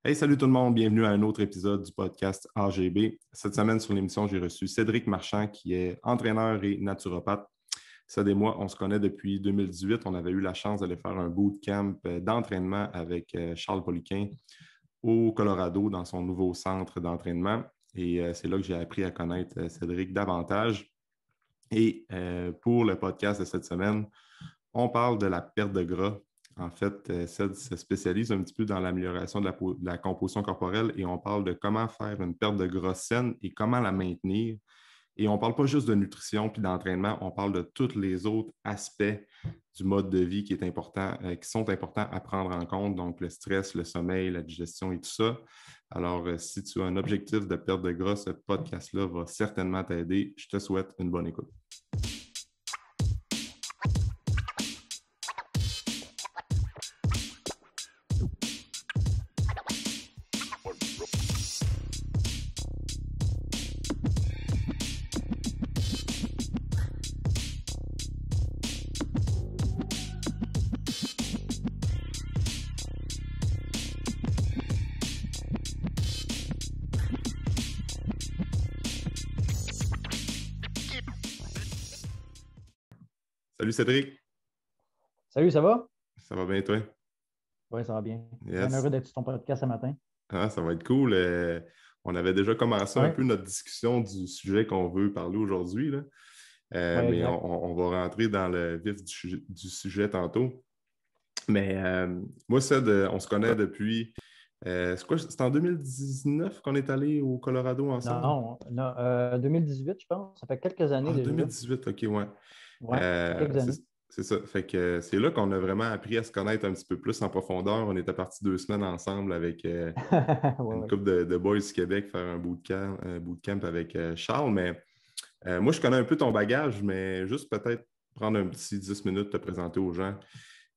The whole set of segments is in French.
Hey, salut tout le monde, bienvenue à un autre épisode du podcast AGB. Cette semaine sur l'émission, j'ai reçu Cédric Marchand qui est entraîneur et naturopathe. Céd et moi, on se connaît depuis 2018. On avait eu la chance d'aller faire un bootcamp d'entraînement avec Charles Poliquin au Colorado dans son nouveau centre d'entraînement. Et c'est là que j'ai appris à connaître Cédric davantage. Et pour le podcast de cette semaine, on parle de la perte de gras. En fait, Ced se spécialise un petit peu dans l'amélioration de la composition corporelle et on parle de comment faire une perte de gras saine et comment la maintenir. Et on ne parle pas juste de nutrition puis d'entraînement, on parle de tous les autres aspects du mode de vie qui sont importants à prendre en compte, donc le stress, le sommeil, la digestion et tout ça. Alors, si tu as un objectif de perte de gras, ce podcast-là va certainement t'aider. Je te souhaite une bonne écoute. Salut Cédric. Salut, ça va? Ça va bien toi? Oui, ça va bien. Bien Yes. heureux d'être sur ton podcast ce matin. Ah, ça va être cool. On avait déjà commencé un Oui, peu notre discussion du sujet qu'on veut parler aujourd'hui, là. oui, Mais exact. on va rentrer dans le vif du sujet tantôt. Mais moi, Ced, on se connaît depuis. C'est quoi? C'est en 2019 qu'on est allé au Colorado ensemble? Non, non 2018, je pense. Ça fait quelques années Ah, déjà. 2018, OK, ouais. Oui, ça fait Euh, quelques c'est années. c'est ça. Fait que c'est là qu'on a vraiment appris à se connaître un petit peu plus en profondeur. On était partis 2 semaines ensemble avec Oui, une oui. couple de boys du Québec faire un bootcamp avec Charles. Mais moi, je connais un peu ton bagage, mais juste peut-être prendre un petit 10 minutes, te présenter aux gens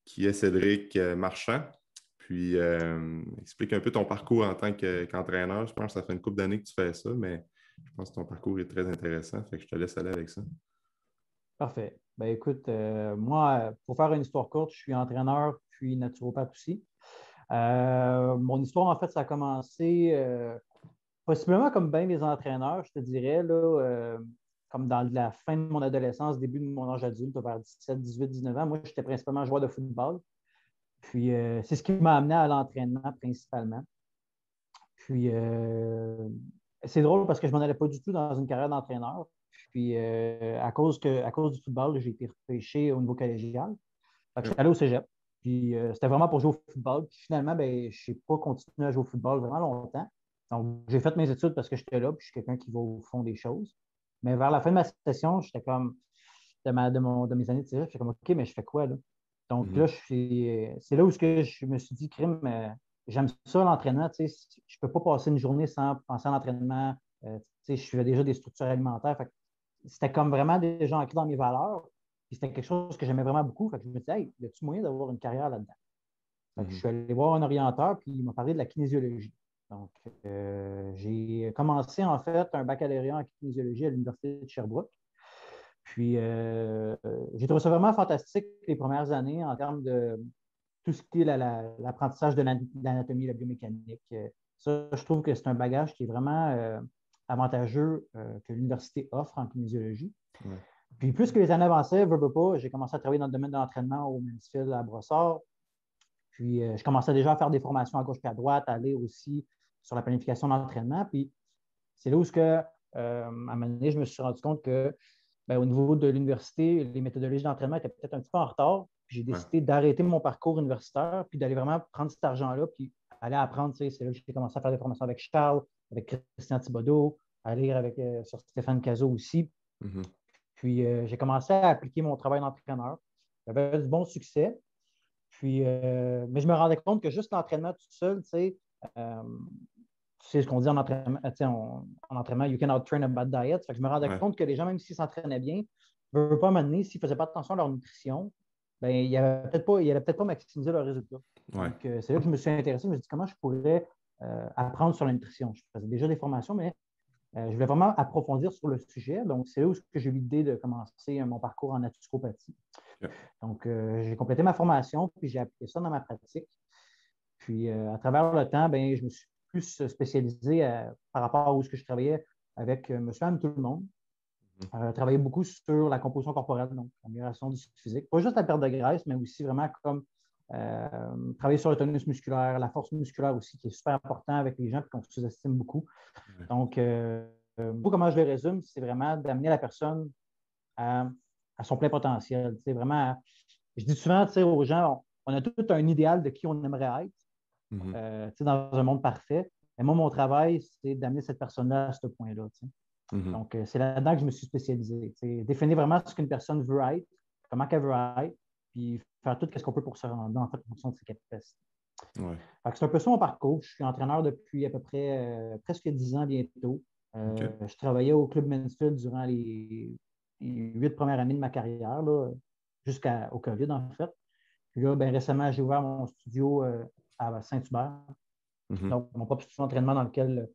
qui est Cédric Marchand. Puis explique un peu ton parcours en tant qu'entraîneur. Je pense que ça fait une couple d'années que tu fais ça, mais je pense que ton parcours est très intéressant. Fait que je te laisse aller avec ça. Parfait. Ben écoute, moi, pour faire une histoire courte, je suis entraîneur puis naturopathe aussi. Mon histoire, en fait, ça a commencé possiblement comme bien les entraîneurs, je te dirais, là, comme dans la fin de mon adolescence, début de mon âge adulte, vers 17, 18, 19 ans. Moi, j'étais principalement joueur de football. Puis, c'est ce qui m'a amené à l'entraînement principalement. Puis, c'est drôle parce que je ne m'en allais pas du tout dans une carrière d'entraîneur. Puis, à cause du football, j'ai été repêché au niveau collégial. Fait que Ouais. j'étais allé au cégep. Puis, c'était vraiment pour jouer au football. Puis, finalement, ben, je n'ai pas continué à jouer au football vraiment longtemps. Donc, j'ai fait mes études parce que j'étais là. Puis, je suis quelqu'un qui va au fond des choses. Mais vers la fin de ma session, j'étais comme, de mes années de cégep, j'étais comme, OK, mais je fais quoi là? Donc là, Mhm. c'est là où je me suis dit, crime, j'aime ça l'entraînement. Tu sais, je ne peux pas passer une journée sans penser à l'entraînement. Tu sais, je fais déjà des structures alimentaires. Fait que c'était comme vraiment déjà ancré dans mes valeurs. Puis c'était quelque chose que j'aimais vraiment beaucoup. Fait que je me disais, hey, y a-tu moyen d'avoir une carrière là-dedans? Fait que je Mhm. suis allé voir un orienteur, puis il m'a parlé de la kinésiologie. Donc, j'ai commencé en fait un baccalauréat en kinésiologie à l'Université de Sherbrooke. Puis, j'ai trouvé ça vraiment fantastique les premières années en termes de tout ce qui est l'apprentissage de l'anatomie, la biomécanique. Ça, je trouve que c'est un bagage qui est vraiment avantageux que l'université offre en kinésiologie. Ouais. Puis, plus que les années avançaient, veux pas, j'ai commencé à travailler dans le domaine de l'entraînement au Mansfield à Brossard. Puis, je commençais déjà à faire des formations à gauche et à droite, à aller aussi sur la planification d'entraînement. Puis, c'est là où, à un moment donné, je me suis rendu compte que ben, au niveau de l'université, les méthodologies d'entraînement étaient peut-être un petit peu en retard. Puis j'ai Ouais. décidé d'arrêter mon parcours universitaire, puis d'aller vraiment prendre cet argent-là, puis aller apprendre. Tu sais, c'est là que j'ai commencé à faire des formations avec Charles, avec Christian Thibodeau, à lire sur Stéphane Cazot aussi. Mhm. Puis j'ai commencé à appliquer mon travail d'entraîneur. J'avais du bon succès. Puis, mais je me rendais compte que juste l'entraînement tout seul, euh, tu sais ce qu'on dit en entraînement, en entraînement, you can out-train a bad diet. Fait que je me rendais Ouais. compte que les gens, même s'ils s'entraînaient bien, ne veulent pas m'amener, s'ils ne faisaient pas attention à leur nutrition, ben, ils n'allaient peut-être pas maximiser leurs résultats. Ouais. Donc, c'est là que je me suis intéressé. Je me suis dit comment je pourrais apprendre sur la nutrition. Je faisais déjà des formations, mais je voulais vraiment approfondir sur le sujet. Donc, c'est là où j'ai eu l'idée de commencer mon parcours en naturopathie. Yeah. Donc, j'ai complété ma formation, puis j'ai appliqué ça dans ma pratique. Puis, à travers le temps, ben, je me suis plus spécialisé par rapport à où est-ce que je travaillais avec monsieur, madame, tout le monde. Travaillé beaucoup sur la composition corporelle, donc l'amélioration du physique. Pas juste la perte de graisse, mais aussi vraiment comme travailler sur le tonus musculaire, la force musculaire aussi, qui est super important avec les gens et qu'on sous-estime beaucoup. Ouais. Donc, comment je le résume, c'est vraiment d'amener la personne à, à son plein potentiel. Vraiment, je dis souvent aux gens, on a tout un idéal de qui on aimerait être dans un monde parfait. Mais moi, mon travail, c'est d'amener cette personne-là à ce point-là. Donc, c'est là-dedans que je me suis spécialisé. Définir vraiment ce qu'une personne veut être, comment elle veut être, puis faire tout ce qu'on peut pour se rendre en fait, en fonction de ses capacités. Ouais. C'est un peu ça mon parcours. Je suis entraîneur depuis à peu près presque 10 ans bientôt. OK. Je travaillais au Club Mansfield durant les 8 premières années de ma carrière, jusqu'au COVID, en fait. Puis là, récemment, j'ai ouvert mon studio à Saint-Hubert. Donc, mon propre studio d'entraînement dans lequel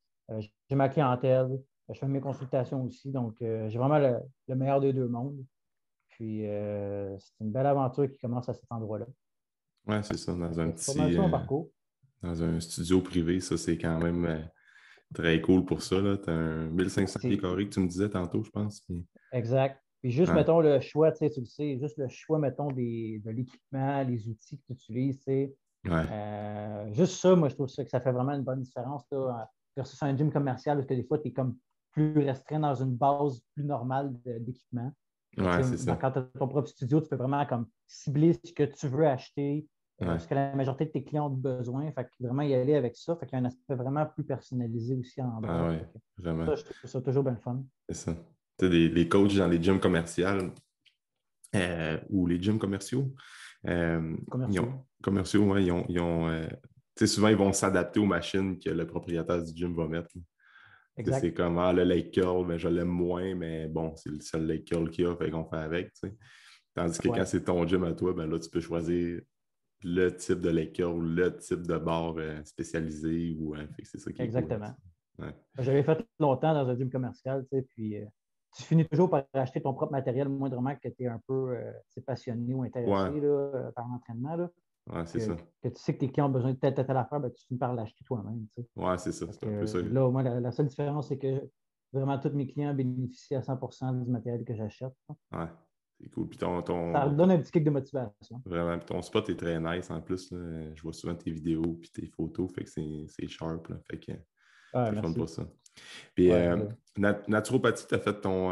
j'ai ma clientèle, je fais mes consultations aussi. Donc, j'ai vraiment le meilleur des deux mondes. Puis, c'est une belle aventure qui commence à cet endroit-là. Ouais, c'est ça, dans un C'est pas mal ça mon parcours. dans un studio privé, ça, c'est quand même très cool pour ça. Tu as un 1500 pieds carrés que tu me disais tantôt, je pense. Puis... Exact. Puis juste, Ouais. mettons, le choix, tu le sais, juste le choix, mettons, de l'équipement, les outils que tu utilises, Ouais. juste ça, moi, je trouve que ça fait vraiment une bonne différence là, versus un gym commercial, parce que des fois, tu es comme plus restreint dans une base plus normale d'équipement. Ouais, c'est ça. Quand tu as ton propre studio, tu peux vraiment comme cibler ce que tu veux acheter, Ouais. ce que la majorité de tes clients ont besoin. Fait que vraiment y aller avec ça. Fait qu'il y a un aspect vraiment plus personnalisé aussi en bas. Ah ouais, vraiment. Ça, je trouve ça toujours bien le fun. C'est ça. Tu sais, les coachs dans les gyms commerciaux ou les gyms commerciaux, Commerciaux. ouais, tu sais, souvent, ils vont s'adapter aux machines que le propriétaire du gym va mettre. C'est Exact. comme, le leg curl, ben, je l'aime moins, mais bon, c'est le seul leg curl qu'il y a, fait qu'on fait avec, tu sais. Tandis que Ouais. quand c'est ton gym à toi, ben là, tu peux choisir le type de leg curl ou le type de barre spécialisé. Fait que c'est ça qui est cool. Exactement. Ouais. J'avais fait longtemps dans un gym commercial, puis tu finis toujours par acheter ton propre matériel, moindrement que tu es un peu passionné ou Ouais, intéressé par l'entraînement. ouais, c'est ça. Que tu sais que tes clients ont besoin de telle affaire, tu finis par l'acheter toi-même. Ouais, c'est ça. C'est un peu ça. Là, moi, la seule différence, c'est que vraiment tous mes clients bénéficient à 100% du matériel que j'achète. Ouais, c'est cool. Puis Ça donne un petit kick de motivation. vraiment, puis ton spot est très nice en plus. Là. Je vois souvent tes vidéos puis tes photos, fait que c'est sharp. Là. Fait que Ouais, c'est fun merci. pour ça. Puis Ouais, naturopathie, tu as fait ton.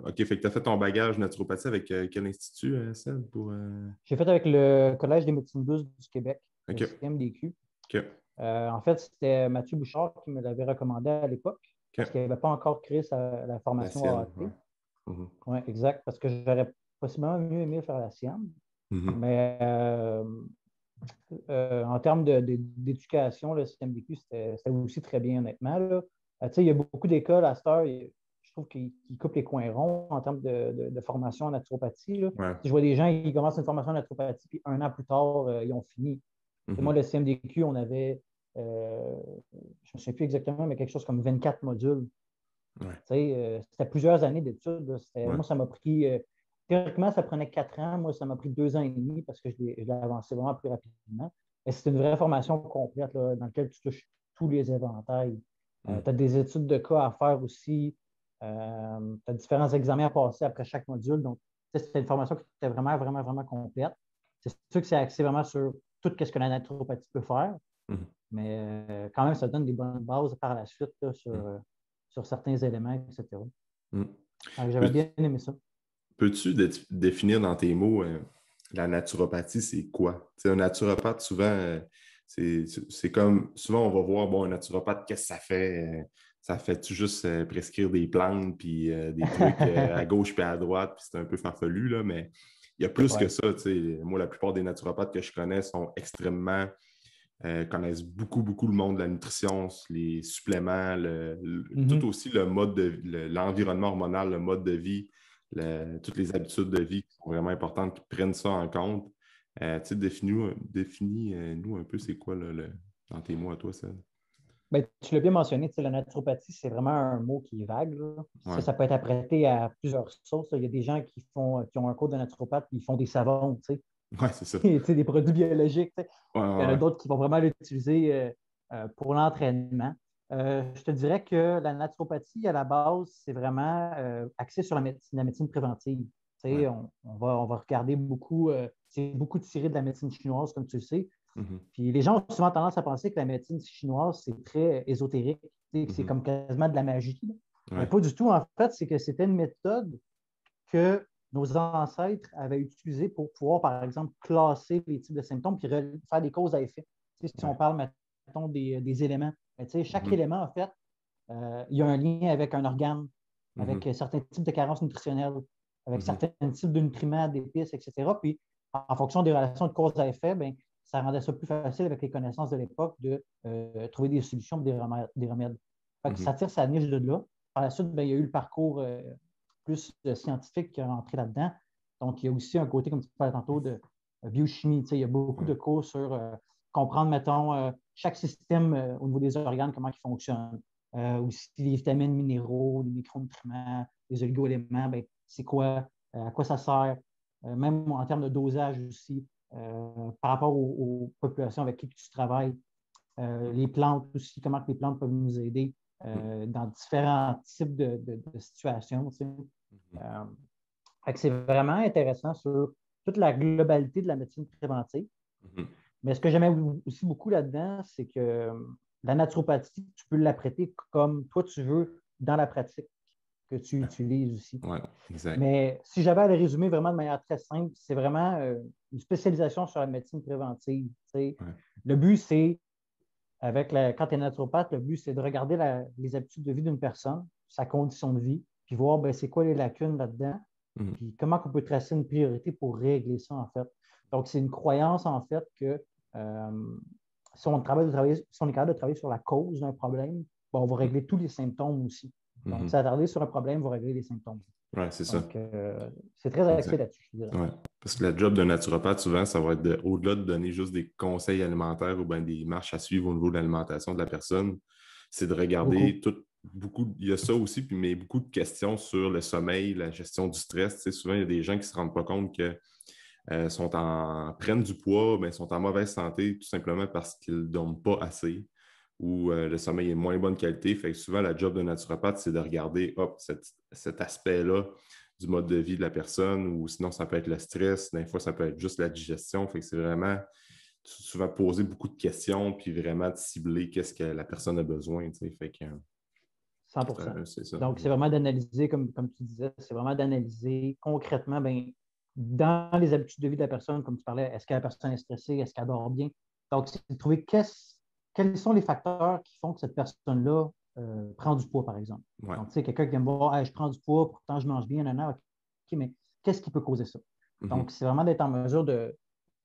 OK, fait que tu as fait ton bagage naturopathie avec quel institut, Seb, pour. J'ai fait avec le Collège des médecines douces du Québec, le OK. CMDQ. OK. En fait, c'était Mathieu Bouchard qui me l'avait recommandé à l'époque parce OK. qu'il n'avait pas encore créé la La formation sienne, AAT. ouais. Mhm. Oui, exact, parce que j'aurais possiblement mieux aimé faire la sienne. Mhm. Mais en termes d'éducation, le système DQ, c'était aussi très bien, honnêtement. Là. Il y a beaucoup d'écoles à cette heure, je trouve qu'ils coupent les coins ronds en termes de formation en naturopathie. Là. Ouais. Je vois des gens qui commencent une formation en naturopathie, puis un an plus tard, ils ont fini. Moi, Mhm. le CMDQ, on avait, je ne me souviens plus exactement, mais quelque chose comme 24 modules. Ouais. C'était plusieurs années d'études. Ouais. Moi, ça m'a pris, théoriquement, ça prenait 4 ans. Moi, ça m'a pris 2 ans et demi parce que je l'ai avancé vraiment plus rapidement. Et c'est une vraie formation complète là, dans laquelle tu touches tous les éventails. Mhm. Tu as des études de cas à faire aussi. Tu as différents examens à passer après chaque module. Donc, c'était une formation qui était vraiment, vraiment, vraiment complète. C'est sûr que c'est axé vraiment sur tout ce que la naturopathie peut faire, Mhm. mais quand même, ça donne des bonnes bases par la suite là, Mhm. sur certains éléments, etc. Mhm. Donc, j'avais Peux- bien aimé ça. Peux-tu définir dans tes mots la naturopathie, c'est quoi? Tu sais, un naturopathe, souvent, c'est comme, souvent on va voir, bon, un naturopathe, qu'est-ce que ça fait? Ça fait-tu juste prescrire des plantes, puis des trucs à gauche puis à droite, puis c'est un peu farfelu, là, mais il y a plus que Ouais. ça, tu sais. Moi, la plupart des naturopathes que je connais sont extrêmement, connaissent beaucoup, beaucoup le monde de la nutrition, les suppléments, tout Mhm. aussi le mode de l'environnement hormonal, le mode de vie, toutes les habitudes de vie qui sont vraiment importantes, qui prennent ça en compte. Tu sais, définis-nous un peu c'est quoi là, dans tes mots à toi, ça. Ben, tu l'as bien mentionné, la naturopathie, c'est vraiment un mot qui est vague. Là. Ouais. Ça peut être apprêté à plusieurs sauces. Il y a des gens qui ont un cours de naturopathe et ils font des savons. Ouais, c'est ça. des produits biologiques. Ouais, Il y en ouais, a ouais. d'autres qui vont vraiment l'utiliser pour l'entraînement. Je te dirais que la naturopathie, à la base, c'est vraiment axé sur la médecine préventive. Ouais. On va regarder beaucoup, c'est beaucoup tiré de la médecine chinoise, comme tu le sais. Mhm. Puis les gens ont souvent tendance à penser que la médecine chinoise, c'est très ésotérique, que c'est Mhm. comme quasiment de la magie. Mais Ouais. pas du tout. En fait, c'est que c'était une méthode que nos ancêtres avaient utilisée pour pouvoir, par exemple, classer les types de symptômes puis faire des causes à effet. Si on Ouais. parle, mettons, des éléments, chaque Mhm. élément, en fait, il y a un lien avec un organe, avec Mhm. certains types de carences nutritionnelles, avec Mhm. certains types de nutriments, d'épices, etc. Puis, en fonction des relations de cause à effet, ben, ça rendait ça plus facile avec les connaissances de l'époque de trouver des solutions, des remèdes. Fait que Mhm. ça tire sa niche de là. Par la suite, ben, il y a eu le parcours plus scientifique qui est rentré là-dedans. Donc, il y a aussi un côté, comme tu parlais tantôt, de biochimie. Il y a beaucoup Ouais. de cours sur comprendre, mettons, chaque système au niveau des organes, comment il fonctionne. Aussi les vitamines, minéraux, les micronutriments, les oligo-éléments, ben, c'est quoi, à quoi ça sert, même en termes de dosage aussi, par rapport aux populations avec qui tu travailles, les plantes aussi, comment que les plantes peuvent nous aider Mhm. dans différents types de situations. Mhm. Euh, c'est vraiment intéressant sur toute la globalité de la médecine préventive. Mhm. Mais ce que j'aimais aussi beaucoup là-dedans, c'est que la naturopathie, tu peux l'apprêter comme toi tu veux dans la pratique que tu Ouais. utilises aussi. Ouais, exact. Mais si j'avais à le résumer vraiment de manière très simple, c'est vraiment une spécialisation sur la médecine préventive. Ouais. Le but, c'est, quand tu es naturopathe, le but, c'est de regarder les habitudes de vie d'une personne, sa condition de vie, puis voir ben, c'est quoi les lacunes là-dedans, Mhm. puis comment on peut tracer une priorité pour régler ça, en fait. Donc, c'est une croyance, en fait, que si on si on est capable de travailler sur la cause d'un problème, ben, on va régler tous les symptômes aussi. Donc, Mhm. s'attarder sur un problème va régler les symptômes. Ouais, c'est ça. Donc, c'est très axé Exact. là-dessus, je dirais. Ouais. Parce que la job d'un naturopathe, souvent, ça va être au-delà de donner juste des conseils alimentaires ou bien des marches à suivre au niveau de l'alimentation de la personne, c'est de regarder Beaucoup. il y a ça aussi, puis, mais beaucoup de questions sur le sommeil, la gestion du stress. Tu sais, souvent, il y a des gens qui ne se rendent pas compte que prennent du poids, mais sont en mauvaise santé tout simplement parce qu'ils ne dorment pas assez ou le sommeil est de moins bonne qualité. Fait que souvent, la job de naturopathe, c'est de regarder cet aspect-là du mode de vie de la personne, ou sinon, ça peut être le stress, des fois, ça peut être juste la digestion. Fait que c'est vraiment souvent poser beaucoup de questions, puis vraiment de cibler qu'est-ce que la personne a besoin. Tu sais. Fait que 100%. c'est ça. Donc, c'est vraiment d'analyser, comme tu disais, c'est vraiment d'analyser concrètement, ben, dans les habitudes de vie de la personne, comme tu parlais, est-ce que la personne est stressée, est-ce qu'elle dort bien? Donc, c'est de trouver quels sont les facteurs qui font que cette personne-là prend du poids, par exemple. Ouais. Donc, tu sais, quelqu'un qui vient me voir, hey, je prends du poids, pourtant je mange bien, OK, mais qu'est-ce qui peut causer ça? Mhm. Donc, c'est vraiment d'être en mesure de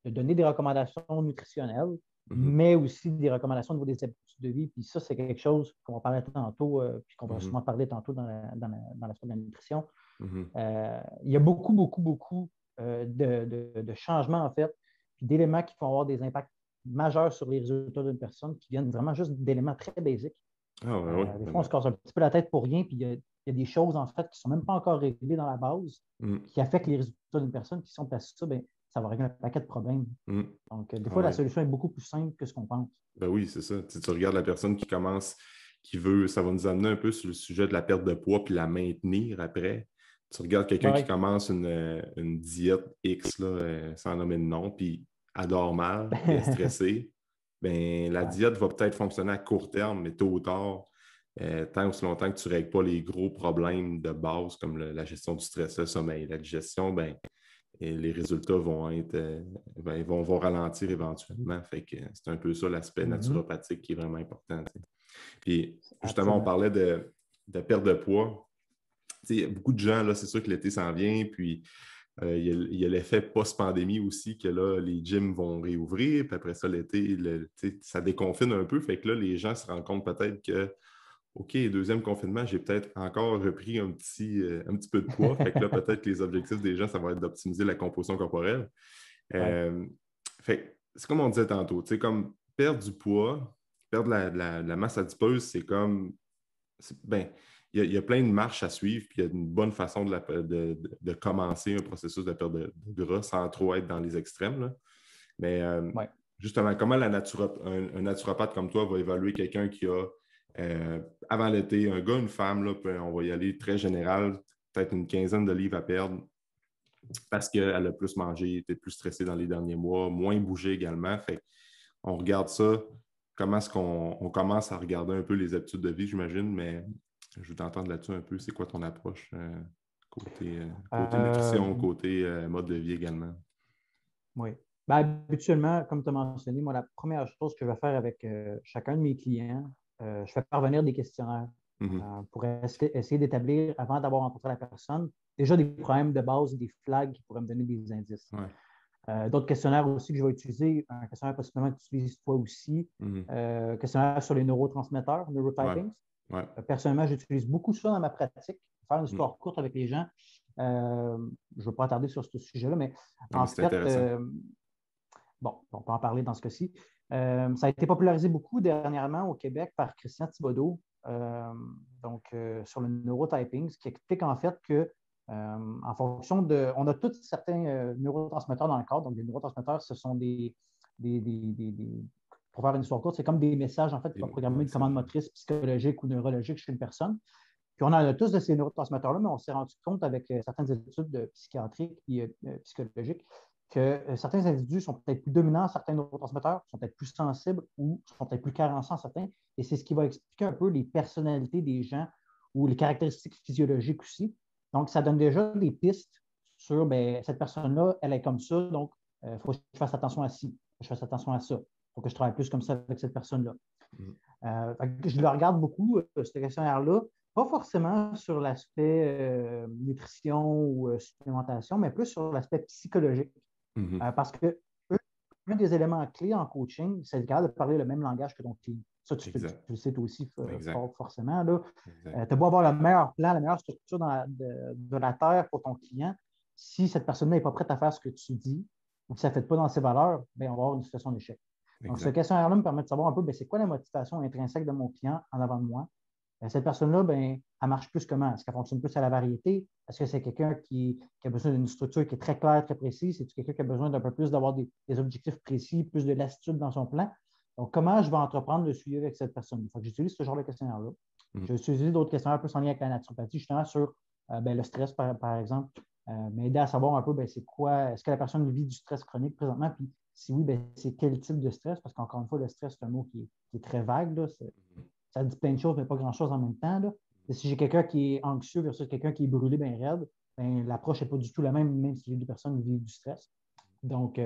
donner des recommandations nutritionnelles, Mhm. mais aussi des recommandations au niveau des habitudes de vie. Puis ça, c'est quelque chose qu'on va parler tantôt, puis qu'on va Mhm. sûrement parler tantôt dans l'aspect de la nutrition. Mhm. Il y a beaucoup, beaucoup, beaucoup de changements, en fait, puis d'éléments qui vont avoir des impacts majeurs sur les résultats d'une personne qui viennent vraiment juste d'éléments très basiques. Ah ouais, ouais, Des fois, on vraiment. se casse un petit peu la tête pour rien, puis il y a des choses, en fait, qui ne sont même pas encore réglées dans la base, Mhm. qui affectent les résultats d'une personne, qui sont placés ça, ben, ça va régler un paquet de problèmes. Mhm. Donc, des Ah fois, la ouais. solution est beaucoup plus simple que ce qu'on pense. Ben oui, c'est ça. Tu regardes la personne qui commence, qui veut, ça va nous amener un peu sur le sujet de la perte de poids puis la maintenir après. Tu regardes quelqu'un qui Ouais. commence une diète X, là, sans nommer de nom, puis elle dort mal, puis elle est stressée. Ben, la Ouais. diète va peut-être fonctionner à court terme, mais tôt ou tard, tant aussi longtemps que tu ne règles pas les gros problèmes de base comme la gestion du stress, le sommeil, la digestion, ben, et les résultats vont être vont ralentir éventuellement. Fait que c'est un peu ça l'aspect Mhm. naturopathique qui est vraiment important. T'sais. Puis justement, on Absolument. parlait de perte de poids. T'sais, beaucoup de gens, là, c'est sûr que l'été s'en vient, puis il y a l'effet post-pandémie aussi que là, les gyms vont réouvrir, puis après ça, l'été, ça déconfine un peu. Fait que là, les gens se rendent compte peut-être que OK, deuxième confinement, j'ai peut-être encore repris un petit peu de poids. Fait que là, peut-être que les objectifs des gens, ça va être d'optimiser la composition corporelle. Ouais. Euh, fait que c'est comme on disait tantôt, tu sais, comme perdre du poids, perdre la masse adipeuse, c'est comme, ben, il y a plein de marches à suivre, puis il y a une bonne façon de commencer un processus de perte de gras sans trop être dans les extrêmes, là. Mais Ouais. justement, comment un naturopathe comme toi va évaluer quelqu'un qui a, avant l'été, un gars, une femme, là, on va y aller très général, peut-être une quinzaine de livres à perdre parce qu'elle a plus mangé, était plus stressée dans les derniers mois, moins bougé également. Fait on regarde ça. Comment est-ce qu'on commence à regarder un peu les habitudes de vie, j'imagine, mais je veux t'entendre là-dessus un peu. C'est quoi ton approche côté nutrition, côté mode de vie également? Oui. Ben, habituellement, comme tu as mentionné, moi, la première chose que je vais faire avec chacun de mes clients, je fais parvenir des questionnaires pour essayer d'établir, avant d'avoir rencontré la personne, déjà des problèmes de base, des flags qui pourraient me donner des indices. Ouais. D'autres questionnaires aussi que je vais utiliser, un questionnaire possiblement que tu utilises toi aussi, questionnaire sur les neurotransmetteurs, neurotyping. Ouais. Personnellement, j'utilise beaucoup ça dans ma pratique. Faire une histoire courte avec les gens. Je ne veux pas attarder sur ce sujet-là, mais Non, en mais c'est fait, intéressant. bon, on peut en parler dans ce cas-ci. Ça a été popularisé beaucoup dernièrement au Québec par Christian Thibodeau, sur le neurotyping, ce qui explique en fait que en fonction de. On a tous certains neurotransmetteurs dans le corps. Donc, les neurotransmetteurs, ce sont pour faire une histoire courte, c'est comme des messages en fait qui vont programmer une commande motrice psychologique ou neurologique chez une personne. Puis on en a tous de ces neurotransmetteurs-là, mais on s'est rendu compte avec certaines études psychiatriques et psychologiques que certains individus sont peut-être plus dominants en certains neurotransmetteurs, sont peut-être plus sensibles ou sont peut-être plus carençants en certains. Et c'est ce qui va expliquer un peu les personnalités des gens ou les caractéristiques physiologiques aussi. Donc, ça donne déjà des pistes sur cette personne-là, elle est comme ça, donc il faut que je fasse attention à ci, faut que je fasse attention à ça, il faut que je travaille plus comme ça avec cette personne-là. Je le regarde beaucoup, ce questionnaire-là, pas forcément sur l'aspect nutrition ou supplémentation, mais plus sur l'aspect psychologique. Parce que un des éléments clés en coaching, c'est de parler le même langage que ton client. Ça, tu le sais toi aussi forcément. Tu as beau avoir le meilleur plan, la meilleure structure de la Terre pour ton client. Si cette personne-là n'est pas prête à faire ce que tu dis ou que ça ne fait pas dans ses valeurs, on va avoir une situation d'échec. Donc, ce questionnaire-là me permet de savoir un peu c'est quoi la motivation intrinsèque de mon client en avant de moi. Cette personne-là, elle marche plus comment? Est-ce qu'elle fonctionne plus à la variété? Est-ce que c'est quelqu'un qui a besoin d'une structure qui est très claire, très précise? C'est-tu quelqu'un qui a besoin d'un peu plus d'avoir des objectifs précis, plus de lassitude dans son plan? Donc, comment je vais entreprendre le suivi avec cette personne? J'utilise ce genre de questionnaire-là. J'ai utilisé d'autres questionnaires plus en lien avec la naturopathie, justement sur le stress, par exemple, m'aider à savoir un peu c'est quoi, est-ce que la personne vit du stress chronique présentement? Puis si oui, c'est quel type de stress? Parce qu'encore une fois, le stress, c'est un mot qui est très vague. Là. Ça dit plein de choses, mais pas grand-chose en même temps. Là. Et si j'ai quelqu'un qui est anxieux versus quelqu'un qui est brûlé bien raide, l'approche n'est pas du tout la même, même si les deux personnes vivent du stress. Donc,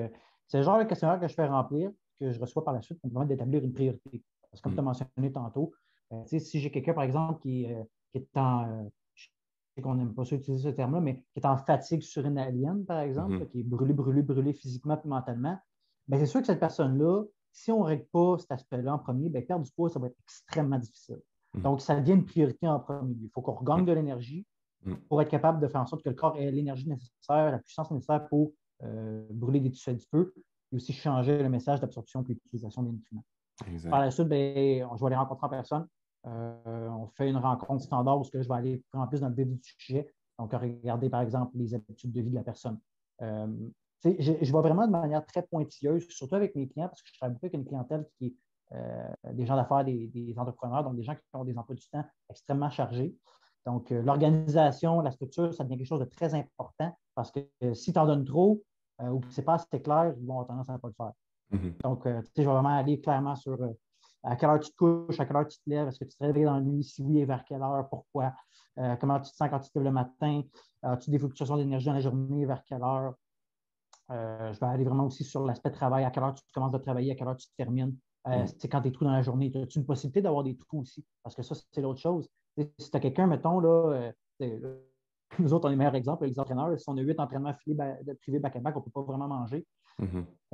c'est le genre de questionnaire que je fais remplir, que je reçois par la suite pour me permettre d'établir une priorité. Parce que comme tu as mentionné tantôt, si j'ai quelqu'un, par exemple, qui est en. Je sais qu'on n'aime pas ça utiliser ce terme-là, mais qui est en fatigue surrénalienne, par exemple, qui est brûlé physiquement et mentalement, c'est sûr que cette personne-là, si on ne règle pas cet aspect-là en premier, perdre du poids, ça va être extrêmement difficile. Donc, ça devient une priorité en premier lieu. Il faut qu'on regagne de l'énergie pour être capable de faire en sorte que le corps ait l'énergie nécessaire, la puissance nécessaire pour brûler des tissus adipeux et aussi changer le message d'absorption et d'utilisation des nutriments. Exact. Par la suite, je vais aller rencontrer en personne. On fait une rencontre standard où je vais aller en plus dans le vif du sujet. Donc, regarder, par exemple, les habitudes de vie de la personne. Je vais vraiment de manière très pointilleuse, surtout avec mes clients, parce que je travaille beaucoup avec une clientèle qui est des gens d'affaires, des entrepreneurs, donc des gens qui ont des emplois du temps extrêmement chargés. Donc, l'organisation, la structure, ça devient quelque chose de très important parce que si tu en donnes trop ou que ce n'est pas assez clair, ils vont avoir tendance à ne pas le faire. Donc, je vais vraiment aller clairement sur à quelle heure tu te couches, à quelle heure tu te lèves, est-ce que tu te réveilles dans la nuit, si oui, et vers quelle heure, pourquoi, comment tu te sens quand tu te lèves le matin, as-tu des fluctuations d'énergie dans la journée, vers quelle heure. Je vais aller vraiment aussi sur l'aspect travail, à quelle heure tu commences à travailler, à quelle heure tu termines. C'est quand tu es trous dans la journée. As-tu une possibilité d'avoir des trous aussi? Parce que ça, c'est l'autre chose. Si tu as quelqu'un, mettons, là, nous autres, on est le meilleur exemple, les entraîneurs, si on a 8 entraînements privés back-à-back, on ne peut pas vraiment manger.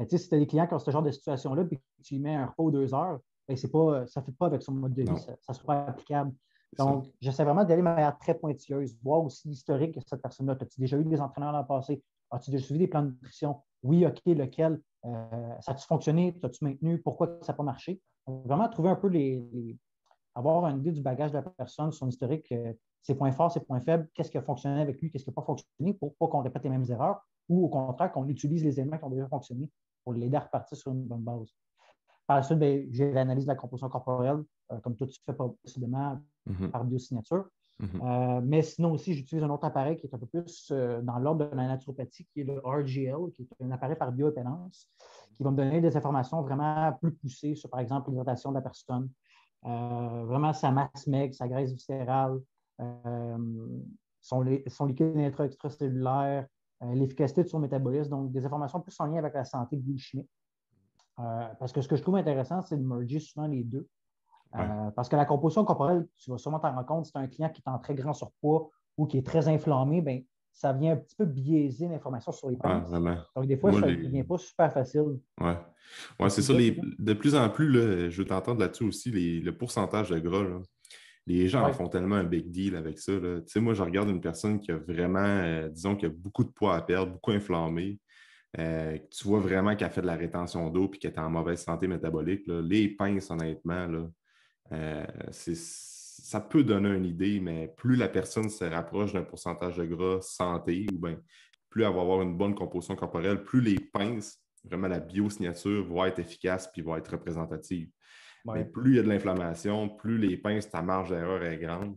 Si tu as des clients qui ont ce genre de situation-là, puis que tu lui mets un repos 2 heures, ça ne fait pas avec son mode de vie, ça ne sera pas applicable. Donc, j'essaie vraiment d'y aller de manière très pointilleuse, voir aussi l'historique de cette personne-là. As-tu déjà eu des entraîneurs dans le passé? As-tu déjà suivi des plans de nutrition? Oui, OK, lequel? Ça a-tu fonctionné? As-tu maintenu? Pourquoi ça n'a pas marché? Donc, vraiment trouver un peu avoir une idée du bagage de la personne, son historique, ses points forts, ses points faibles, qu'est-ce qui a fonctionné avec lui, qu'est-ce qui n'a pas fonctionné pour pas qu'on répète les mêmes erreurs ou au contraire qu'on utilise les éléments qui ont déjà fonctionné pour l'aider à repartir sur une bonne base. Par la suite, ben, j'ai l'analyse de la composition corporelle, comme toi tu fais possiblement par biosignature. Mais sinon aussi, j'utilise un autre appareil qui est un peu plus dans l'ordre de la naturopathie, qui est le RGL, qui est un appareil par bioimpédance, qui va me donner des informations vraiment plus poussées sur, par exemple, l'hydratation de la personne, vraiment sa masse maigre, sa graisse viscérale, son liquide extracellulaire, l'efficacité de son métabolisme, donc des informations plus en lien avec la santé biochimique. Parce que ce que je trouve intéressant, c'est de merger souvent les deux. Parce que la composition corporelle, tu vas sûrement t'en rendre compte, si tu as un client qui est en très grand surpoids ou qui est très inflammé, ben, ça vient un petit peu biaiser l'information sur les pinces. Vraiment. Donc, des fois, Moi, ça ne devient pas super facile. Ouais, c'est ça. De plus en plus, là, je veux t'entendre là-dessus aussi, le pourcentage de gras. Là. Les gens en font tellement un big deal avec ça. Tu sais, moi, je regarde une personne qui a vraiment, disons, qui a beaucoup de poids à perdre, beaucoup inflammé. Tu vois vraiment qu'elle fait de la rétention d'eau et qu'elle est en mauvaise santé métabolique. Là. Les pinces, honnêtement, là, ça peut donner une idée, mais plus la personne se rapproche d'un pourcentage de gras santé, ou bien plus elle va avoir une bonne composition corporelle, plus les pinces, vraiment la biosignature, vont être efficaces et vont être représentatives. Mais plus il y a de l'inflammation, plus les pinces, ta marge d'erreur est grande.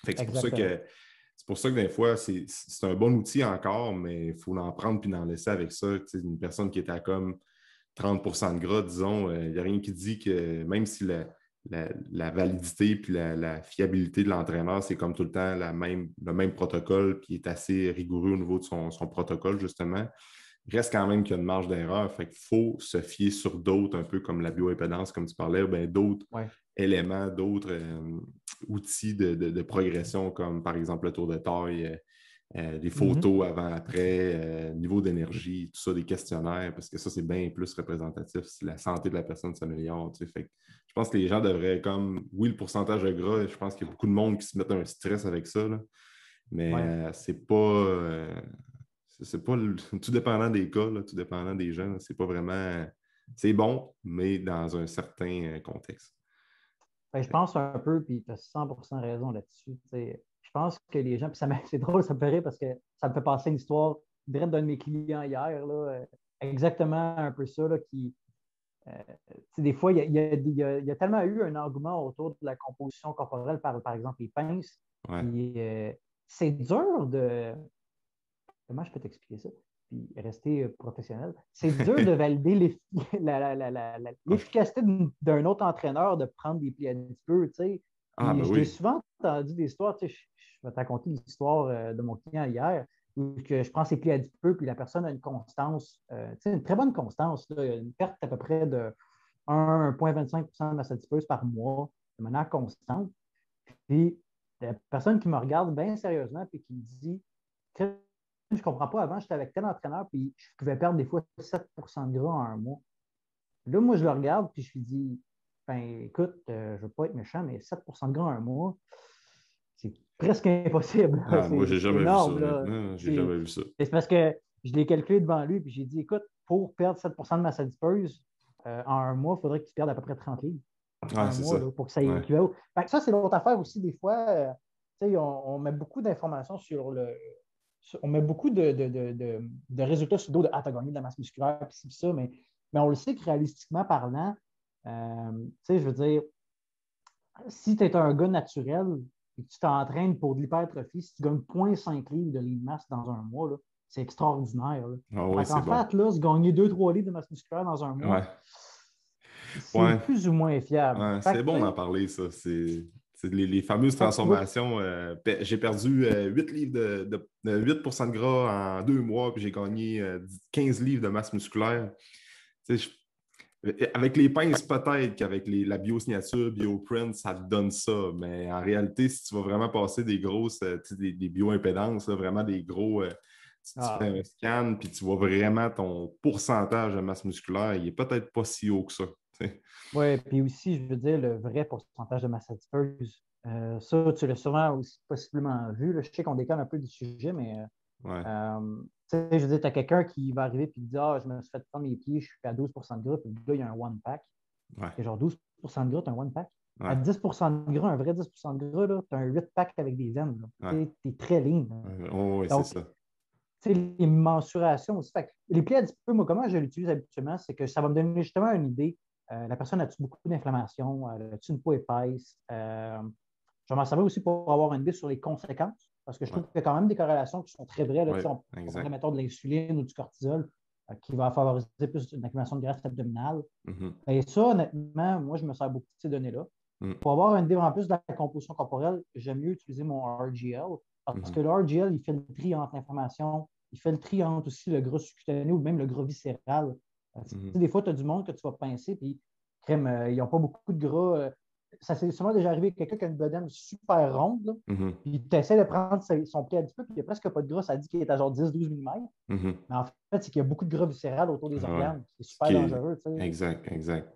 Fait que c'est pour ça que des fois, c'est un bon outil encore, mais il faut en prendre puis en laisser avec ça. Une personne qui est à comme 30 de gras, disons, il n'y a rien qui dit que même si la validité puis la fiabilité de l'entraîneur, c'est comme tout le temps le même protocole qui est assez rigoureux au niveau de son protocole, justement, il reste quand même qu'il y a une marge d'erreur. Fait qu'il faut se fier sur d'autres, un peu comme la bioimpédance, comme tu parlais, ou bien d'autres éléments, d'autres outils de progression, comme par exemple le tour de taille, les photos avant, après, niveau d'énergie, tout ça, des questionnaires, parce que ça, c'est bien plus représentatif si la santé de la personne s'améliore. Tu sais. Fait que je pense que les gens devraient, comme, oui, le pourcentage de gras, je pense qu'il y a beaucoup de monde qui se met un stress avec ça, là, mais c'est pas tout dépendant des cas, là, tout dépendant des gens, c'est pas vraiment. C'est bon, mais dans un certain contexte. Ben, je pense un peu, puis tu as 100% raison là-dessus. Je pense que les gens, puis c'est drôle, ça me fait rire parce que ça me fait passer une histoire direct d'un de mes clients hier, là, exactement un peu ça, là, qui, des fois, il y a tellement eu un engouement autour de la composition corporelle par exemple, les pinces. Puis, c'est dur de. Comment je peux t'expliquer ça? Puis rester professionnel. C'est dur de valider l'efficacité d'un autre entraîneur de prendre des plis adipeus. J'ai souvent entendu des histoires. Je vais te raconter l'histoire de mon client hier, où je prends ses plis adipeux, puis la personne a une constance, une très bonne constance, là, une perte à peu près de 1,25 de masse adipeuse par mois, de manière constante. Puis la personne qui me regarde bien sérieusement, puis qui me dit je ne comprends pas, avant, j'étais avec tel entraîneur, puis je pouvais perdre des fois 7 de gras en un mois. Là, moi, je le regarde, puis je lui dis, ben, écoute, je ne veux pas être méchant, mais 7 de gras en un mois, c'est presque impossible. Moi, j'ai jamais vu ça, honnêtement. J'ai jamais vu ça. C'est parce que je l'ai calculé devant lui, puis j'ai dit, écoute, pour perdre 7 de masse adipeuse en un mois, il faudrait que tu perdes à peu près 30 livres. Un mois, là, pour que ça équivaut. Ça, c'est l'autre affaire aussi. Des fois, on met beaucoup d'informations sur le. On met beaucoup de résultats sur le dos de tu as gagné de la masse musculaire, puis ça, mais on le sait que réalistiquement parlant, je veux dire, si tu es un gars naturel et que tu t'entraînes pour de l'hypertrophie, si tu gagnes 0,5 livres de ligne de masse dans un mois, c'est extraordinaire. En fait, là, se gagner 2-3 livres de masse musculaire dans un mois, c'est plus ou moins fiable. C'est bon d'en parler, ça. C'est les fameuses transformations. J'ai perdu 8 livres de 8 de gras en 2 mois, puis j'ai gagné 15 livres de masse musculaire. Avec les pinces, peut-être qu'avec la biosignature, bioprint, ça te donne ça. Mais en réalité, si tu vas vraiment passer des grosses, des bioimpédances, vraiment des gros. Tu fais un scan, puis tu vois vraiment ton pourcentage de masse musculaire, il n'est peut-être pas si haut que ça. Oui, puis aussi, je veux dire, le vrai pourcentage de masse adipeuse, ça, tu l'as sûrement aussi possiblement vu. Là. Je sais qu'on décale un peu du sujet, mais je veux dire, tu as quelqu'un qui va arriver et qui dit je me suis fait prendre les pieds, je suis à 12 de gras, puis le gars, il y a un one-pack. C'est genre 12 de gras, tu as un one-pack. À 10 de gras, un vrai 10 de gras, tu as un 8-pack avec des veines. Ouais. Tu es très lean. Oh, oui, c'est Donc, ça. les mensurations aussi. Fait que les plis à 10 peu, moi, comment je l'utilise habituellement, c'est que ça va me donner justement une idée. La personne a-tu beaucoup d'inflammation? A-tu une peau épaisse? Je vais m'en servir aussi pour avoir une idée sur les conséquences, parce que je Ouais. trouve qu'il y a quand même des corrélations qui sont très vraies. Là, Ouais, on parle, exact. mettons, de l'insuline ou du cortisol, qui va favoriser plus une accumulation de graisse abdominale. Mhm. Et ça, honnêtement, moi, je me sers beaucoup de ces données-là. Mhm. Pour avoir une idée en plus de la composition corporelle, j'aime mieux utiliser mon RGL, parce Mhm. que le RGL, il fait le tri entre l'inflammation, il fait le tri entre aussi le gras subcutané ou même le gras viscéral. Mhm. Des fois, tu as du monde que tu vas pincer, puis crème, ils n'ont pas beaucoup de gras. Ça s'est souvent déjà arrivé quelqu'un qui a une bedaine super ronde, là, Mhm. puis tu essaies de prendre son pied à 10 peu, puis il n'y a presque pas de gras, ça dit qu'il est à genre 10-12 mm. Mhm. Mais en fait, c'est qu'il y a beaucoup de gras viscéral autour des Ouais. organes. C'est Ce super qui est dangereux. exact, exact.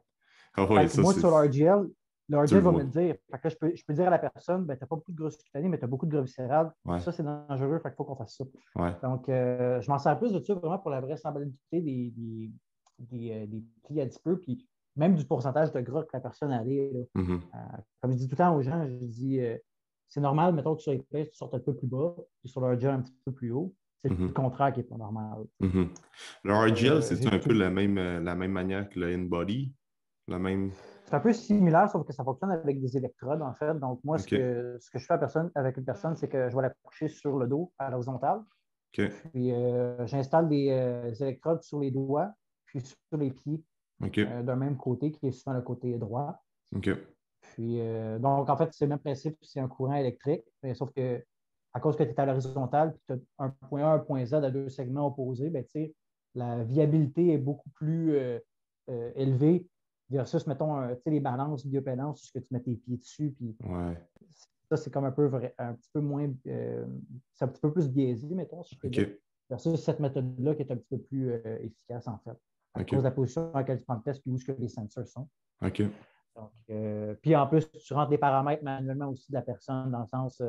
Ah Fait ouais, que ça, moi, c'est. sur l'RGL, le Tu le RGL va me vois. le dire. Fait que là, je peux dire à la personne, ben, tu n'as pas beaucoup de gras cutané, mais tu as beaucoup de gras viscéral. Ouais, Ça, c'est dangereux, fait qu'il faut qu'on fasse ça. ouais. Donc, je m'en sers plus de ça vraiment pour la vraisemblabilité des plis adipeux, puis même du pourcentage de gras que la personne a. Là. Mhm. Comme je dis tout le temps aux gens, je dis, c'est normal, mettons que tu sois épais, tu sortes un peu plus bas, puis sur le RGL un petit peu plus haut. C'est le Mhm. contraire qui n'est pas normal. Mhm. Le RGL, c'est J'ai un peu tout. la même manière que le InBody? La même. C'est un peu similaire, sauf que ça fonctionne avec des électrodes, en fait. Donc, moi, ce OK. que, ce que je fais avec une personne, c'est que je vais la coucher sur le dos, à l'horizontale. OK. Puis, j'installe des électrodes sur les doigts, puis sur les pieds OK. d'un même côté, qui est souvent le côté droit. OK. Puis, donc, en fait, c'est le même principe, c'est un courant électrique, mais sauf que à cause que tu es à l'horizontale, puis tu as un point A, un point Z à deux segments opposés, ben, la viabilité est beaucoup plus élevée versus, mettons, les balances, biopédance, ce que tu mets tes pieds dessus, puis Ouais. ça, c'est comme un peu vrai, un petit peu moins, c'est un petit peu plus biaisé, mettons, si je peux dire, OK. versus cette méthode-là qui est un petit peu plus efficace, en fait, à cause de la OK. position à laquelle tu prends le test, puis où est-ce que les sensors sont. OK. Donc, puis en plus, tu rentres les paramètres manuellement aussi de la personne, dans le sens,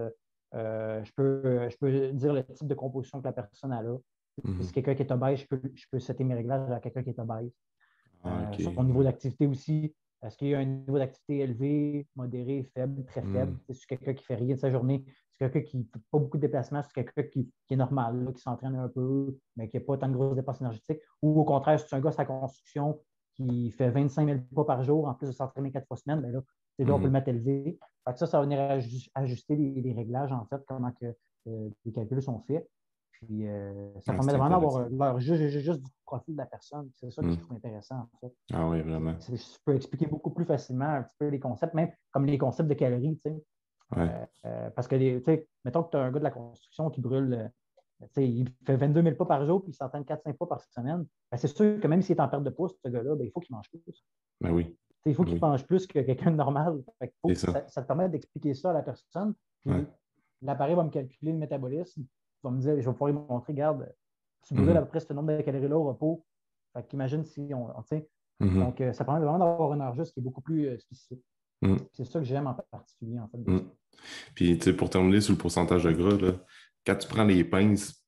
je peux dire le type de composition que la personne a là. Si Mhm. c'est quelqu'un qui est obèse, je peux setter mes réglages à quelqu'un qui est obèse. Ah, OK. Son niveau d'activité aussi. Est-ce qu'il y a un niveau d'activité élevé, modéré, faible, très faible? Mhm. C'est quelqu'un qui ne fait rien de sa journée. C'est quelqu'un qui ne fait pas beaucoup de déplacements. C'est quelqu'un qui est normal, là, qui s'entraîne un peu, mais qui n'a pas tant de grosses dépenses énergétiques. Ou au contraire, si c'est un gars à construction qui fait 25 000 pas par jour, en plus de s'entraîner 4 fois semaine, bien là, on peut le Mhm. mettre élevé. Fait que ça va venir ajuster les réglages, en fait, comment que, les calculs sont faits. Puis, ça Ah, permet c'est vraiment intéressant. d'avoir juste du profil de la personne. C'est ça que je Mhm. trouve intéressant, en fait. Ah oui, vraiment. Je peux expliquer beaucoup plus facilement un petit peu les concepts, même comme les concepts de calories, tu sais. Ouais. Parce que, tu sais, mettons que tu as un gars de la construction qui brûle, tu sais, il fait 22 000 pas par jour, puis il s'entraîne 4-5 fois par semaine. Ben, c'est sûr que même s'il est en perte de poids, ce gars-là, ben, il faut qu'il mange plus. Tu sais, Ben oui. il faut Ben qu'il oui. mange plus que quelqu'un de normal. Fait que C'est ça. ça te permet d'expliquer ça à la personne. Ouais. Puis l'appareil va me calculer le métabolisme. Il va me dire, je vais pouvoir lui montrer, regarde, tu brûles à Mhm. peu près ce nombre de calories-là au repos. Fait qu'imagine si tu sais, Mhm. donc, ça permet vraiment d'avoir une heure juste qui est beaucoup plus spécifique. Mhm. C'est ça que j'aime en particulier, en fait, de ça. Mhm. Puis, tu sais, pour terminer sur le pourcentage de gras, là, quand tu prends les pinces,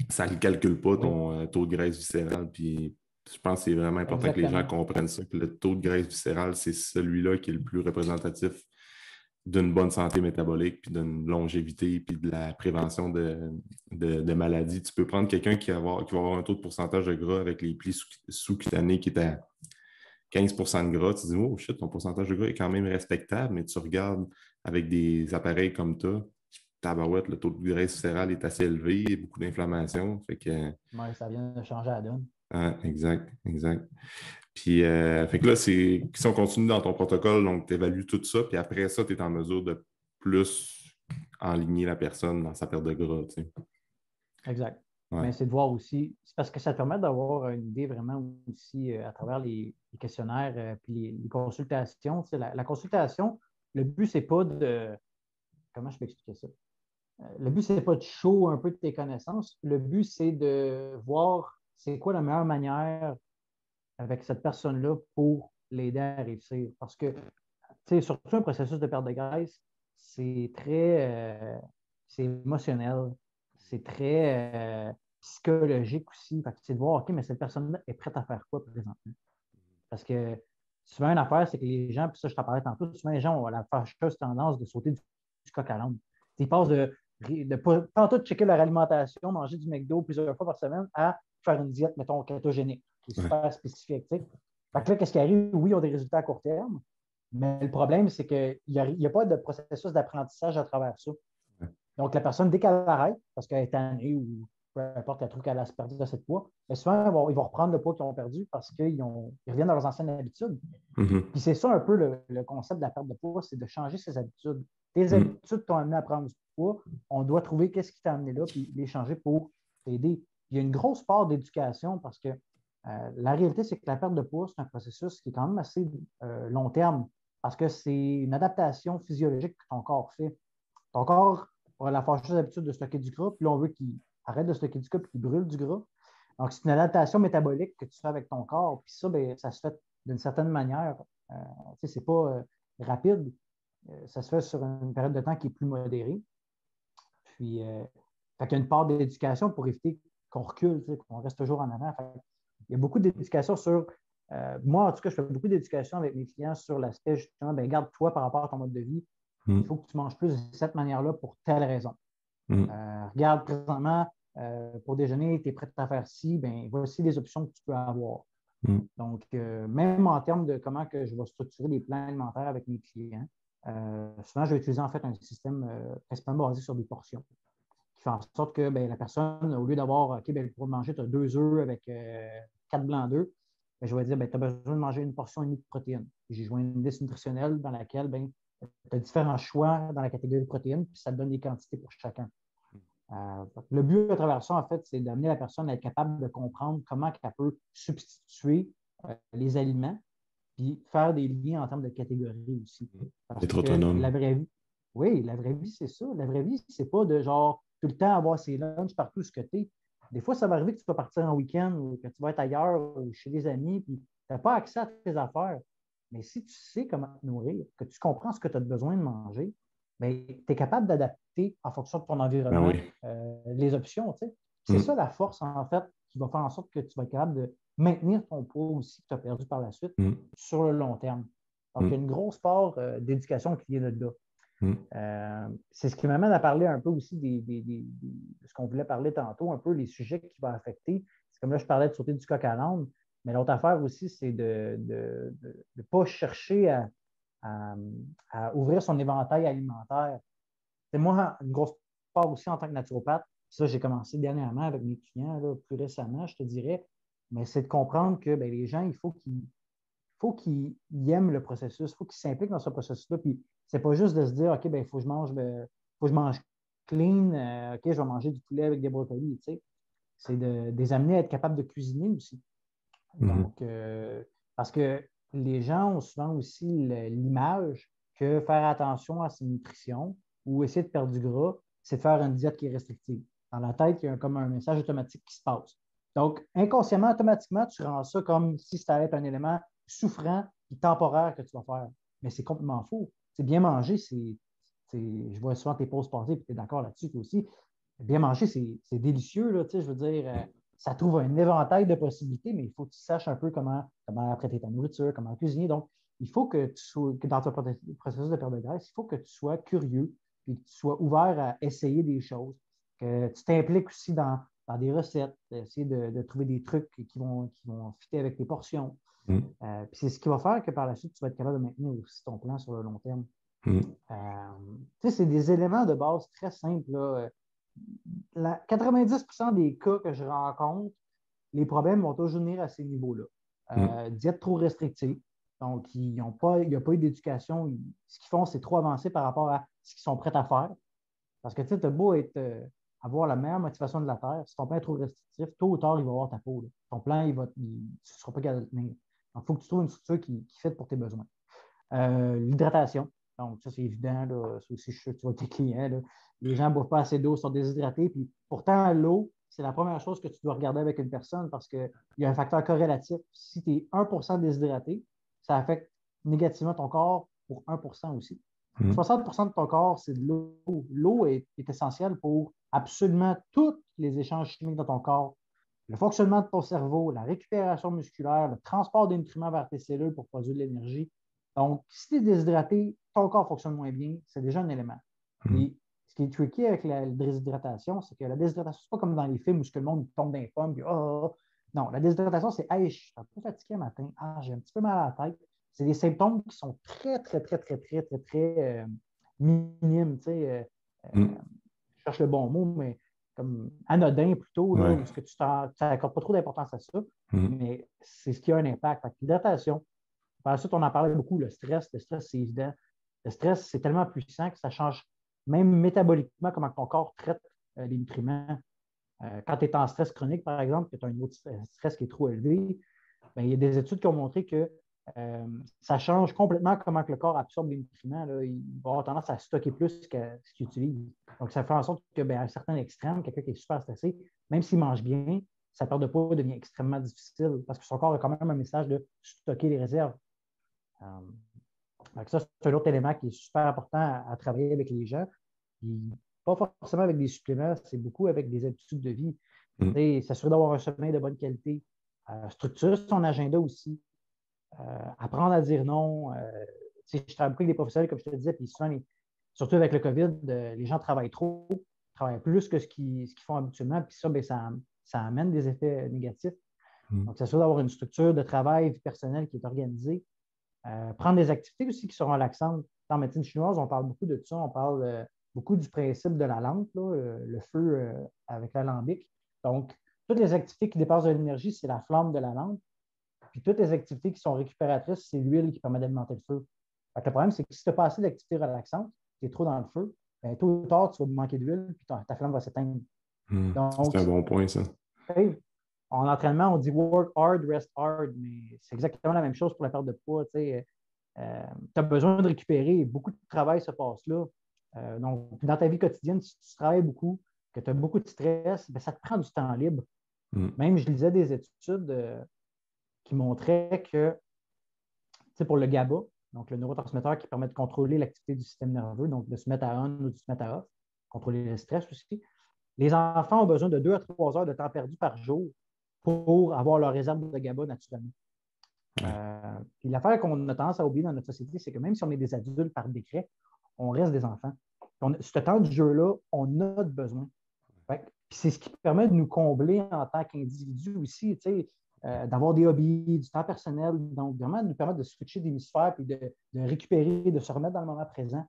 ça ne calcule pas Oui, ton taux de graisse viscérale. Puis, je pense que c'est vraiment important que les gens exactement. comprennent ça, que le taux de graisse viscérale, c'est celui-là qui est le plus représentatif d'une bonne santé métabolique, puis d'une longévité, puis de la prévention de maladies. Tu peux prendre quelqu'un qui va avoir un taux de pourcentage de gras avec les plis sous-cutanés qui est à 15 de gras. Tu te dis, oh shit, ton pourcentage de gras est quand même respectable, mais tu regardes avec des appareils comme ça, tabarouette, le taux de graisse viscérale est assez élevé, beaucoup d'inflammation. Fait que, Ouais, ça vient de changer la donne. exact, exact. Puis, fait que là, si on continue dans ton protocole, donc tu évalues tout ça, puis après ça, tu es en mesure de plus enligner la personne dans sa perte de gras, tu sais. Exact. Ouais. Mais c'est de voir aussi, c'est parce que ça te permet d'avoir une idée vraiment aussi à travers les questionnaires puis les consultations. Tu sais, la consultation, le but, c'est pas de. Comment je peux expliquer ça? Le but, c'est pas de show un peu de tes connaissances. Le but, c'est de voir c'est quoi la meilleure manière avec cette personne-là pour l'aider à réussir. Parce que, tu sais, surtout un processus de perte de graisse, c'est très, c'est émotionnel, c'est très psychologique aussi. Fait que c'est de voir, OK, mais cette personne-là est prête à faire quoi présentement? Parce que souvent, une affaire, c'est que les gens, puis ça, je t'en parlais tantôt, souvent, les gens ont la fâcheuse tendance de sauter du coq à l'âne. Ils passent de pas tantôt de checker leur alimentation, manger du McDo plusieurs fois par semaine, à faire une diète, mettons, kétogénique, qui est super spécifique. Tu sais. Fait que là, qu'est-ce qui arrive? Oui, ils ont des résultats à court terme, mais le problème, c'est qu'il n'y a pas de processus d'apprentissage à travers ça. Donc, la personne, dès qu'elle arrête, parce qu'elle est tannée ou peu importe, elle trouve qu'elle a perdu assez de poids, bien souvent, ils vont reprendre le poids qu'ils ont perdu parce qu'ils reviennent dans leurs anciennes habitudes. Puis c'est ça un peu le concept de la perte de poids, c'est de changer ses habitudes. Tes habitudes t'ont amené à prendre du poids, on doit trouver qu'est-ce qui t'a amené là, puis les changer pour t'aider. Il y a une grosse part d'éducation parce que la réalité, c'est que la perte de poids, c'est un processus qui est quand même assez long terme parce que c'est une adaptation physiologique que ton corps fait. Ton corps a la fâcheuse habitude de stocker du gras, puis là, on veut qu'il arrête de stocker du gras puis qu'il brûle du gras. Donc, c'est une adaptation métabolique que tu fais avec ton corps, puis ça, bien, ça se fait d'une certaine manière. C'est pas rapide. Ça se fait sur une période de temps qui est plus modérée. Puis, il y a une part d'éducation pour éviter qu'on recule, qu'on reste toujours en avant. Il y a beaucoup d'éducation sur. Moi, en tout cas, je fais beaucoup d'éducation avec mes clients sur l'aspect justement, ben, garde-toi par rapport à ton mode de vie. Il faut que tu manges plus de cette manière-là pour telle raison. Regarde, présentement, pour déjeuner, tu es prêt à faire ci, ben, voici les options que tu peux avoir. Donc, même en termes de comment que je vais structurer les plans alimentaires avec mes clients, souvent, je vais utiliser en fait un système principalement basé sur des portions qui fait en sorte que ben, la personne, au lieu d'avoir, OK, ben, pour manger, tu as 2 œufs avec 4 blancs d'œufs, ben, je vais dire, ben, tu as besoin de manger une portion et demie de protéines. J'ai joint une liste nutritionnelle dans laquelle ben, tu as différents choix dans la catégorie de protéines, puis ça te donne des quantités pour chacun. Le but à travers ça, en fait, c'est d'amener la personne à être capable de comprendre comment elle peut substituer les aliments puis faire des liens en termes de catégories aussi. Parce Être que autonome. la vraie vie, oui, la vraie vie, c'est ça. La vraie vie, c'est pas de genre tout le temps avoir ses lunchs partout ce que tu es. Des fois, ça va arriver que tu vas partir en week-end ou que tu vas être ailleurs ou chez des amis, puis tu n'as pas accès à tes affaires. Mais si tu sais comment te nourrir, que tu comprends ce que tu as besoin de manger, ben, tu es capable d'adapter en fonction de ton environnement les options. Tu sais. C'est ça la force, en fait, qui va faire en sorte que tu vas être capable de maintenir ton poids aussi que tu as perdu par la suite sur le long terme. Donc, il y a une grosse part d'éducation qui vient de là. C'est ce qui m'amène à parler un peu aussi de ce qu'on voulait parler tantôt, un peu les sujets qui vont affecter. C'est comme là, je parlais de sauter du coq à l'âne, mais l'autre affaire aussi, c'est de ne pas chercher à ouvrir son éventail alimentaire. C'est moi, une grosse part aussi en tant que naturopathe, ça, j'ai commencé dernièrement avec mes clients, là, plus récemment, je te dirais, mais c'est de comprendre que ben, les gens, il faut qu'ils aiment le processus, il faut qu'ils s'impliquent dans ce processus-là. Puis c'est pas juste de se dire, OK, ben, il faut que je mange clean, OK, je vais manger du poulet avec des brocolis. Tu sais. C'est de les amener à être capables de cuisiner aussi. Donc, parce que les gens ont souvent aussi l'image que faire attention à sa nutrition ou essayer de perdre du gras, c'est de faire une diète qui est restrictive. Dans la tête, il y a comme un message automatique qui se passe. Donc, inconsciemment, automatiquement, tu rends ça comme si ça allait être un élément souffrant et temporaire que tu vas faire. Mais c'est complètement faux. C'est bien manger, je vois souvent tes pauses passer, puis tu es d'accord là-dessus, toi aussi. Bien manger, c'est délicieux, là, je veux dire, ça trouve un éventail de possibilités, mais il faut que tu saches un peu comment apprêter ta nourriture, comment cuisiner. Donc, il faut que dans ton processus de perte de graisse, il faut que tu sois curieux, puis que tu sois ouvert à essayer des choses, que tu t'impliques aussi dans des recettes, essayer de trouver des trucs qui vont fitter avec tes portions. Puis c'est ce qui va faire que par la suite, tu vas être capable de maintenir aussi ton plan sur le long terme. C'est des éléments de base très simples. Là. 90% des cas que je rencontre, les problèmes vont toujours venir à ces niveaux-là. Diète trop restrictive. Donc, il n'y a pas eu d'éducation. Ce qu'ils font, c'est trop avancer par rapport à ce qu'ils sont prêts à faire. Parce que tu as beau avoir la meilleure motivation de la Terre, si ton plan est trop restrictif, tôt ou tard, il va avoir ta peau. Là. Ton plan, tu ne seras pas capable de tenir. Donc, il faut que tu trouves une structure qui fait pour tes besoins. L'hydratation. Donc, ça, c'est évident. Là. Ça aussi, je suis sûr que tu vois tes clients. Là. Les gens ne boivent pas assez d'eau, sont déshydratés. Puis, pourtant, l'eau, c'est la première chose que tu dois regarder avec une personne parce qu'il y a un facteur corrélatif. Si tu es 1% déshydraté, ça affecte négativement ton corps pour 1% aussi. 60% de ton corps, c'est de l'eau. L'eau est essentielle pour absolument tous les échanges chimiques dans ton corps. le fonctionnement de ton cerveau, la récupération musculaire, le transport des nutriments vers tes cellules pour produire de l'énergie. Donc, si tu es déshydraté, ton corps fonctionne moins bien, c'est déjà un élément. Et ce qui est tricky avec la déshydratation, c'est que la déshydratation, c'est pas comme dans les films où le monde tombe dans les pommes. Puis, non, la déshydratation, c'est hey, je suis un peu fatigué le matin, j'ai un petit peu mal à la tête. C'est des symptômes qui sont très, très, très, très, très, très, très minimes. Je cherche le bon mot, mais comme anodin plutôt, là, où ce que tu n'accordes pas trop d'importance à ça, mais c'est ce qui a un impact. L'hydratation, par la suite, on en parlait beaucoup, le stress, c'est évident. Le stress, c'est tellement puissant que ça change même métaboliquement comment ton corps traite les nutriments. Quand tu es en stress chronique, par exemple, que tu as un niveau de stress qui est trop élevé, bien, il y a des études qui ont montré que ça change complètement comment que le corps absorbe les nutriments. Là. Il va avoir tendance à stocker plus que ce qu'il utilise. Donc, ça fait en sorte qu'à un certain extrême, quelqu'un qui est super stressé, même s'il mange bien, sa perte de poids devient extrêmement difficile parce que son corps a quand même un message de stocker les réserves. Ça, c'est un autre élément qui est super important à travailler avec les gens. Puis, pas forcément avec des suppléments, c'est beaucoup avec des habitudes de vie. S'assurer d'avoir un sommeil de bonne qualité, structurer son agenda aussi, apprendre à dire non. Je travaille beaucoup avec des professionnels, comme je te disais, puis souvent, surtout avec le COVID, les gens travaillent trop, travaillent plus que ce qu'ils font habituellement, puis ça, bien, ça amène des effets négatifs. Donc, s'assurer d'avoir une structure de travail personnelle qui est organisée. Prendre des activités aussi qui sont relaxantes. En médecine chinoise, on parle beaucoup de ça. On parle beaucoup du principe de la lampe, là, le feu avec l'alambic. Donc, toutes les activités qui dépassent de l'énergie, c'est la flamme de la lampe. Puis toutes les activités qui sont récupératrices, c'est l'huile qui permet d'alimenter le feu. Le problème, c'est que si tu n'as pas assez d'activités relaxantes, tu es trop dans le feu, bien, tôt ou tard, tu vas manquer d'huile, puis ta flamme va s'éteindre. Donc, c'est un bon point, ça. En entraînement, on dit work hard, rest hard, mais c'est exactement la même chose pour la perte de poids. Tu as besoin de récupérer. Beaucoup de travail se passe là. Donc, dans ta vie quotidienne, si tu travailles beaucoup, que tu as beaucoup de stress, bien, ça te prend du temps libre. Même, je lisais des études qui montraient que, pour le GABA, donc le neurotransmetteur qui permet de contrôler l'activité du système nerveux, donc de se mettre à on ou de se mettre à off, contrôler le stress aussi, les enfants ont besoin de 2 à 3 heures de temps perdu par jour pour avoir leur réserve de GABA naturellement. Puis l'affaire qu'on a tendance à oublier dans notre société, c'est que même si on est des adultes par décret, on reste des enfants. Ce temps de jeu-là, on a besoin. Puis c'est ce qui permet de nous combler en tant qu'individu aussi, d'avoir des hobbies, du temps personnel, donc vraiment de nous permettre de switcher d'hémisphère puis de récupérer, de se remettre dans le moment présent.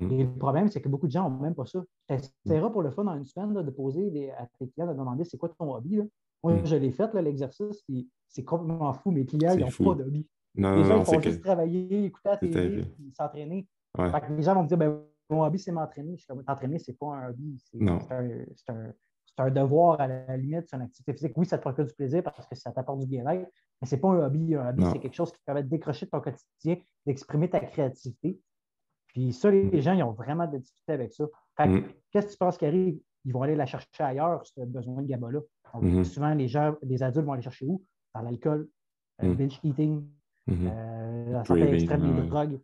Et le problème, c'est que beaucoup de gens n'ont même pas ça. Tu essaieras pour le fun dans une semaine là, de poser à tes clients, de demander c'est quoi ton hobby. Là. Moi, je l'ai fait, l'exercice, puis c'est complètement fou. Mes clients, ils n'ont pas d'hobby. Les gens, ils font juste travailler, écouter la télé, puis s'entraîner. Fait que les gens vont me dire, ben, mon hobby, c'est m'entraîner. Je suis comme, t'entraîner, c'est pas un hobby. C'est un devoir à la limite, c'est une activité physique. Oui, ça te procure du plaisir parce que ça t'apporte du bien-être, mais c'est pas un hobby. Un hobby, c'est quelque chose qui te permet de décrocher de ton quotidien, d'exprimer ta créativité. Puis ça, les gens, ils ont vraiment de la difficulté avec ça. Qu'est-ce que tu penses qui arrive? Ils vont aller la chercher ailleurs, ce besoin de GABA-là. Donc, souvent, les adultes vont aller chercher où? Dans l'alcool, binge eating, la santé extrême des drogues.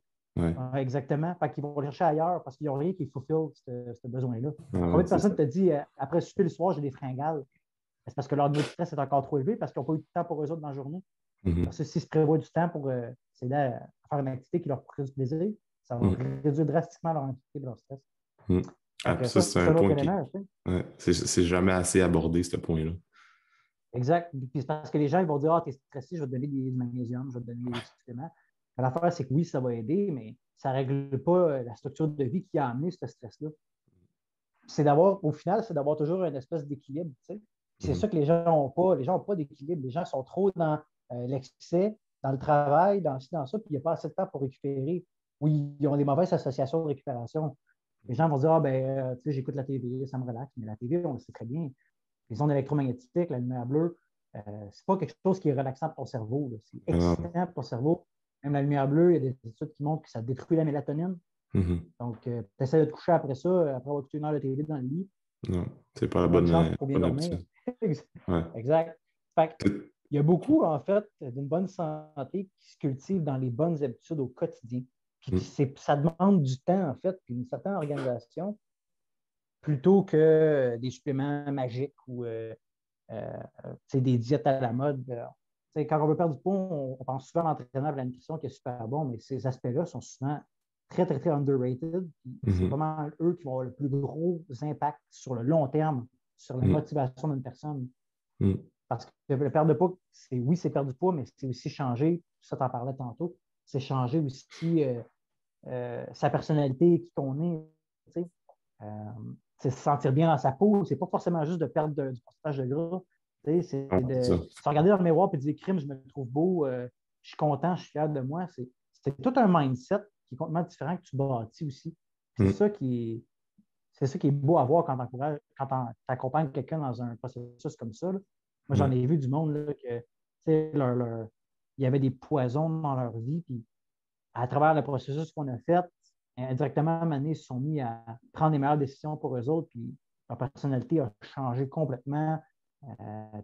Exactement. Fait qu'ils vont le chercher ailleurs parce qu'ils n'ont rien qui fulfill ce besoin-là. Combien de personnes te disent après souper le soir, j'ai des fringales? C'est parce que leur niveau de stress est encore trop élevé parce qu'ils n'ont pas eu de temps pour eux autres dans la journée. Parce que s'ils se prévoient du temps pour s'aider à faire une activité qui leur procure du plaisir, ça va réduire drastiquement leur anxiété et leur stress. Ça, c'est un point qui... c'est jamais assez abordé, ce point-là. Exact. Puis c'est parce que les gens ils vont dire « Ah, t'es stressé, je vais te donner du magnésium, je vais te donner des suppléments. » L'affaire, c'est que oui, ça va aider, mais ça ne règle pas la structure de vie qui a amené ce stress-là. Au final, c'est d'avoir toujours une espèce d'équilibre. C'est ça que les gens n'ont pas. Les gens n'ont pas d'équilibre. Les gens sont trop dans l'excès, dans le travail, dans ci, dans ça, puis il n'y a pas assez de temps pour récupérer. Oui, ils ont des mauvaises associations de récupération. Les gens vont dire « Ah, ben, j'écoute la TV, ça me relaxe. » Mais la TV, on le sait très bien. Les ondes électromagnétiques, la lumière bleue, c'est pas quelque chose qui est relaxant pour ton cerveau. C'est excitant pour ton cerveau. Même la lumière bleue, il y a des études qui montrent que ça détruit la mélatonine. Donc, tu essaies de te coucher après ça, après avoir écouté une heure de TV dans le lit. Non, c'est pas la bonne habitude. Exact. Fait il y a beaucoup, en fait, d'une bonne santé qui se cultive dans les bonnes habitudes au quotidien. Puis ça demande du temps, en fait, puis une certaine organisation, plutôt que des suppléments magiques ou des diètes à la mode. Quand on veut perdre du poids, on pense souvent à l'entraînement et à la nutrition qui est super bon, mais ces aspects-là sont souvent très, très, très underrated. C'est Mhm. vraiment eux qui vont avoir le plus gros impact sur le long terme, sur la Mhm. motivation d'une personne. Mhm. Parce que le perdre de poids, oui, c'est perdre du poids, mais c'est aussi changer, ça t'en parlais tantôt, c'est changer aussi sa personnalité, qui qu'on est. Euh, c'est se sentir bien dans sa peau. C'est pas forcément juste de perdre du pourcentage de gras. C'est Ouais, c'est ça. de se regarder dans le miroir et de dire crime, je me trouve beau, je suis content, je suis fier de moi. C'est tout un mindset qui est complètement différent que tu bâtis aussi. Mhm. C'est ça qui est beau à voir quand tu accompagnes quelqu'un dans un processus comme ça. Là. Moi, j'en Ouais. ai vu du monde là, que il y avait des poisons dans leur vie. Puis à travers le processus qu'on a fait, indirectement, à un moment donné, ils se sont mis à prendre les meilleures décisions pour eux autres, puis leur personnalité a changé complètement.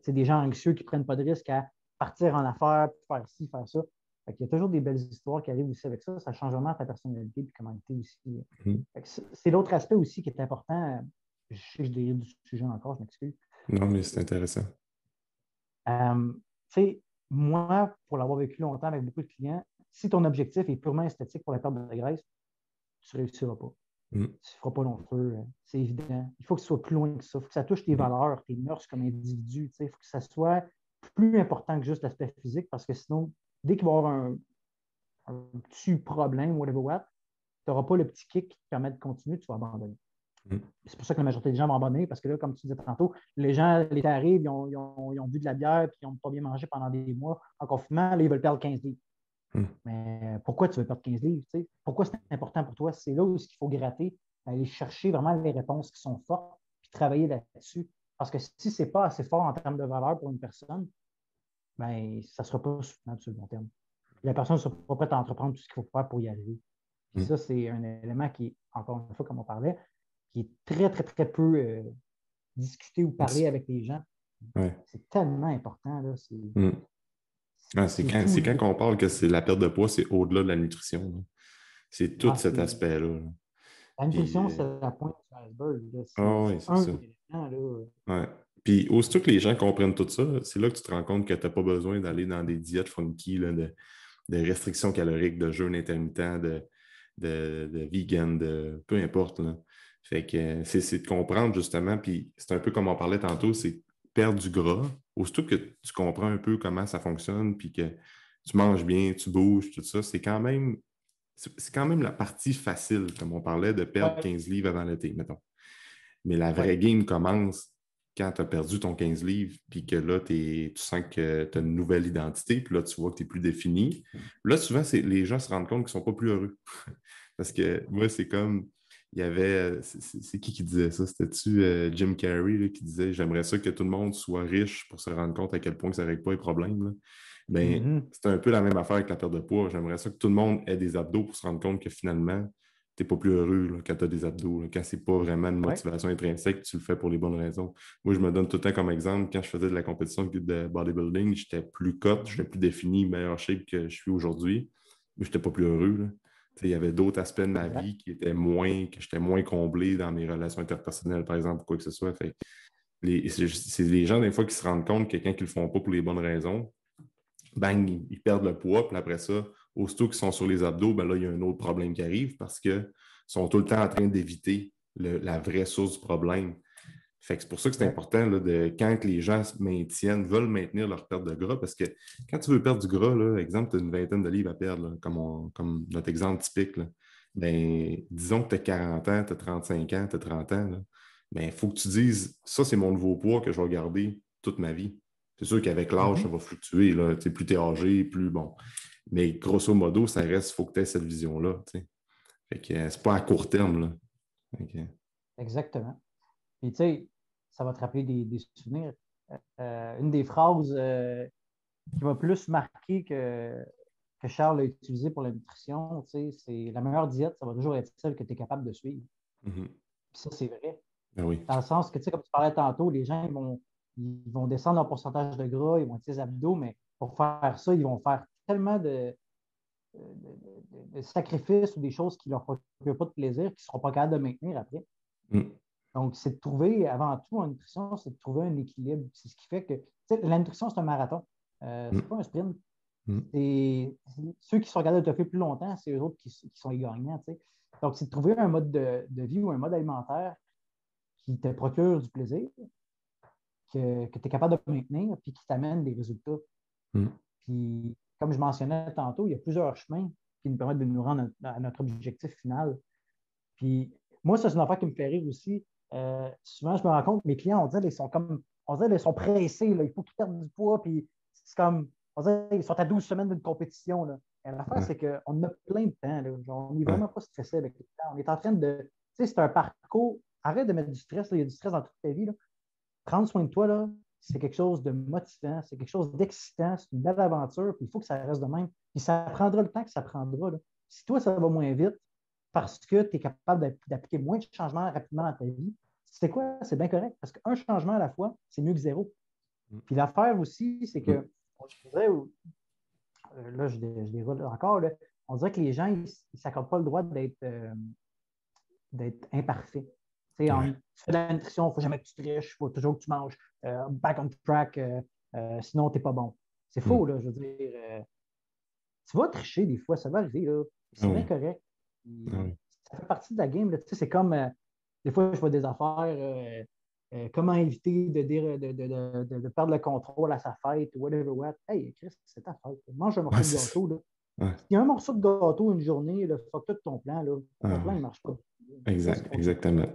Des gens anxieux qui ne prennent pas de risques à partir en affaires, faire ci, faire ça. Il y a toujours des belles histoires qui arrivent aussi avec ça. Ça change vraiment ta personnalité et comment tu es aussi. Mhm. C'est l'autre aspect aussi qui est important. Je sais que je dérive du sujet encore, je m'excuse. Non, mais c'est intéressant. Euh, Moi, pour l'avoir vécu longtemps avec beaucoup de clients, si ton objectif est purement esthétique pour la perte de graisse, tu ne réussiras pas. Mhm. Tu ne feras pas long feu, c'est évident. Il faut que ce soit plus loin que ça. Il faut que ça touche tes Mhm. valeurs, tes mœurs comme individu. Il faut que ça soit plus important que juste l'aspect physique parce que sinon, dès qu'il va y avoir un petit problème, whatever what, tu n'auras pas le petit kick qui te permet de continuer, tu vas abandonner. Mhm. C'est pour ça que la majorité des gens vont abandonner parce que là, comme tu disais tantôt, les gens, l'été arrive, ils ont bu de la bière puis ils n'ont pas bien mangé pendant des mois en confinement, là, ils veulent perdre 15 livres. Mhm. Mais pourquoi tu veux perdre 15 livres? T'sais? Pourquoi c'est important pour toi? C'est là où il faut gratter, aller chercher vraiment les réponses qui sont fortes, puis travailler là-dessus. Parce que si ce n'est pas assez fort en termes de valeur pour une personne, ben, ça ne sera pas suffisant sur le long terme. La personne ne sera pas prête à entreprendre tout ce qu'il faut faire pour y arriver. Puis Mhm. ça, c'est un élément qui est, encore une fois, comme on parlait, qui est très, très, très peu discuté ou parlé avec les gens. Ouais. C'est tellement important. Là. Mhm. Ah, C'est tout. c'est Là. quand on parle que c'est la perte de poids, c'est au-delà de la nutrition, là. C'est tout Ah, cet aspect-là, là. la Puis, nutrition, c'est la pointe du iceberg. Là. ah C'est ouais, c'est un ça. élément. Là. Ouais. Puis, aussitôt que les gens comprennent tout ça, c'est là que tu te rends compte que tu n'as pas besoin d'aller dans des diètes funky, là, de restrictions caloriques, de jeûne intermittent, de vegan, de peu importe, là. Fait que c'est de comprendre justement, puis c'est un peu comme on parlait tantôt, c'est perdre du gras. Aussitôt que tu comprends un peu comment ça fonctionne, puis que tu manges bien, tu bouges, tout ça, c'est quand même la partie facile, comme on parlait, de perdre Ouais, 15 livres avant l'été, mettons. Mais la ouais, vraie game commence quand tu as perdu ton 15 livres, puis que là, tu sens que tu as une nouvelle identité, puis là, tu vois que tu es plus défini. Là, souvent, les gens se rendent compte qu'ils ne sont pas plus heureux. Parce que moi, c'est comme, il y avait, c'est qui disait ça? C'était-tu Jim Carrey là, qui disait, j'aimerais ça que tout le monde soit riche pour se rendre compte à quel point ça ne règle pas les problèmes. Là. Ben, Mhm. c'est un peu la même affaire avec la perte de poids. J'aimerais ça que tout le monde ait des abdos pour se rendre compte que finalement, tu n'es pas plus heureux là, quand tu as des abdos. Là. Quand c'est pas vraiment une Ouais, motivation intrinsèque, tu le fais pour les bonnes raisons. Moi, je me donne tout le temps comme exemple, quand je faisais de la compétition de bodybuilding, j'étais plus cut, j'étais plus défini, meilleur shape que je suis aujourd'hui, mais je n'étais pas plus heureux. Là. Il y avait d'autres aspects de ma exact. vie qui étaient moins, que j'étais moins comblé dans mes relations interpersonnelles, par exemple, ou quoi que ce soit. Fait, c'est les gens, des fois, qui se rendent compte que quand ils ne le font pas pour les bonnes raisons, bang, ils perdent le poids, puis après ça, aussitôt qu'ils sont sur les abdos, ben là, il y a un autre problème qui arrive parce qu'ils sont tout le temps en train d'éviter la vraie source du problème. Fait que c'est pour ça que c'est Exact. important là, quand les gens se maintiennent, veulent maintenir leur perte de gras, parce que quand tu veux perdre du gras, là, exemple, tu as une vingtaine de livres à perdre, là, comme notre exemple typique, là, ben, disons que tu as 40 ans, tu as 35 ans, tu as 30 ans, ben, il faut que tu dises, ça, c'est mon nouveau poids que je vais garder toute ma vie. C'est sûr qu'avec l'âge, ça Mhm. va fluctuer. Là. Plus tu es âgé, plus bon. Mais grosso modo, ça reste, il faut que tu aies cette vision-là. Fait que c'est pas à court terme. Là. Exactement. Puis, tu sais, ça va te rappeler des souvenirs. Une des phrases qui m'a plus marqué que Charles a utilisé pour la nutrition, tu sais, c'est la meilleure diète, ça va toujours être celle que tu es capable de suivre. Mhm. Puis ça, c'est vrai. Ben oui. Dans le sens que, tu sais, comme tu parlais tantôt, les gens ils vont descendre leur pourcentage de gras, ils vont être les abdos, mais pour faire ça, ils vont faire tellement de sacrifices ou des choses qui ne leur procurent pas de plaisir, qu'ils ne seront pas capables de maintenir après. Mhm. Donc, c'est de trouver, avant tout, en nutrition, c'est de trouver un équilibre. C'est ce qui fait que, tu sais, la nutrition, c'est un marathon. C'est pas un sprint. C'est ceux qui sont capables de te faire plus longtemps, c'est eux autres qui sont les gagnants, tu sais. Donc, c'est de trouver un mode de vie ou un mode alimentaire qui te procure du plaisir, que tu es capable de maintenir, puis qui t'amène des résultats. Puis, comme je mentionnais tantôt, il y a plusieurs chemins qui nous permettent de nous rendre à notre objectif final. Puis, moi, ça, c'est une affaire qui me fait rire aussi. Souvent, je me rends compte que mes clients, on dirait qu'ils sont pressés, là, il faut qu'ils perdent du poids, puis c'est comme, on dirait qu'ils sont à 12 semaines d'une compétition, là. Et l'affaire, c'est qu'on a plein de temps, là. Genre, on n'est vraiment pas stressé avec le temps. On est en train de, tu sais, c'est un parcours, arrête de mettre du stress, là. Il y a du stress dans toute ta vie, là. Prendre soin de toi, là, c'est quelque chose de motivant, c'est quelque chose d'excitant, c'est une belle aventure, puis il faut que ça reste de même. Puis ça prendra le temps que ça prendra, là. Si toi, ça va moins vite, parce que tu es capable d'appliquer moins de changements rapidement dans ta vie, c'est quoi? C'est bien correct. Parce qu'un changement à la fois, c'est mieux que zéro. Puis l'affaire aussi, c'est que, je dirais, là, je déroule encore, là, on dirait que les gens, ils ne s'accordent pas le droit d'être imparfaits. Tu fais de la nutrition, il ne faut jamais que tu triches, il faut toujours que tu manges. Back on track, sinon, tu n'es pas bon. C'est faux, là, je veux dire. Tu vas tricher des fois, ça va arriver, là. C'est bien correct. Ça fait partie de la game. Là. Tu sais, c'est comme des fois, je vois des affaires, comment éviter de perdre le contrôle à sa fête, whatever what. Hey, Chris, c'est ta fête. Mange un morceau de gâteau. Là. Il y a un morceau de gâteau une journée, là, fuck tout ton plan. Là. Ton plan, il ne marche pas. Exactement.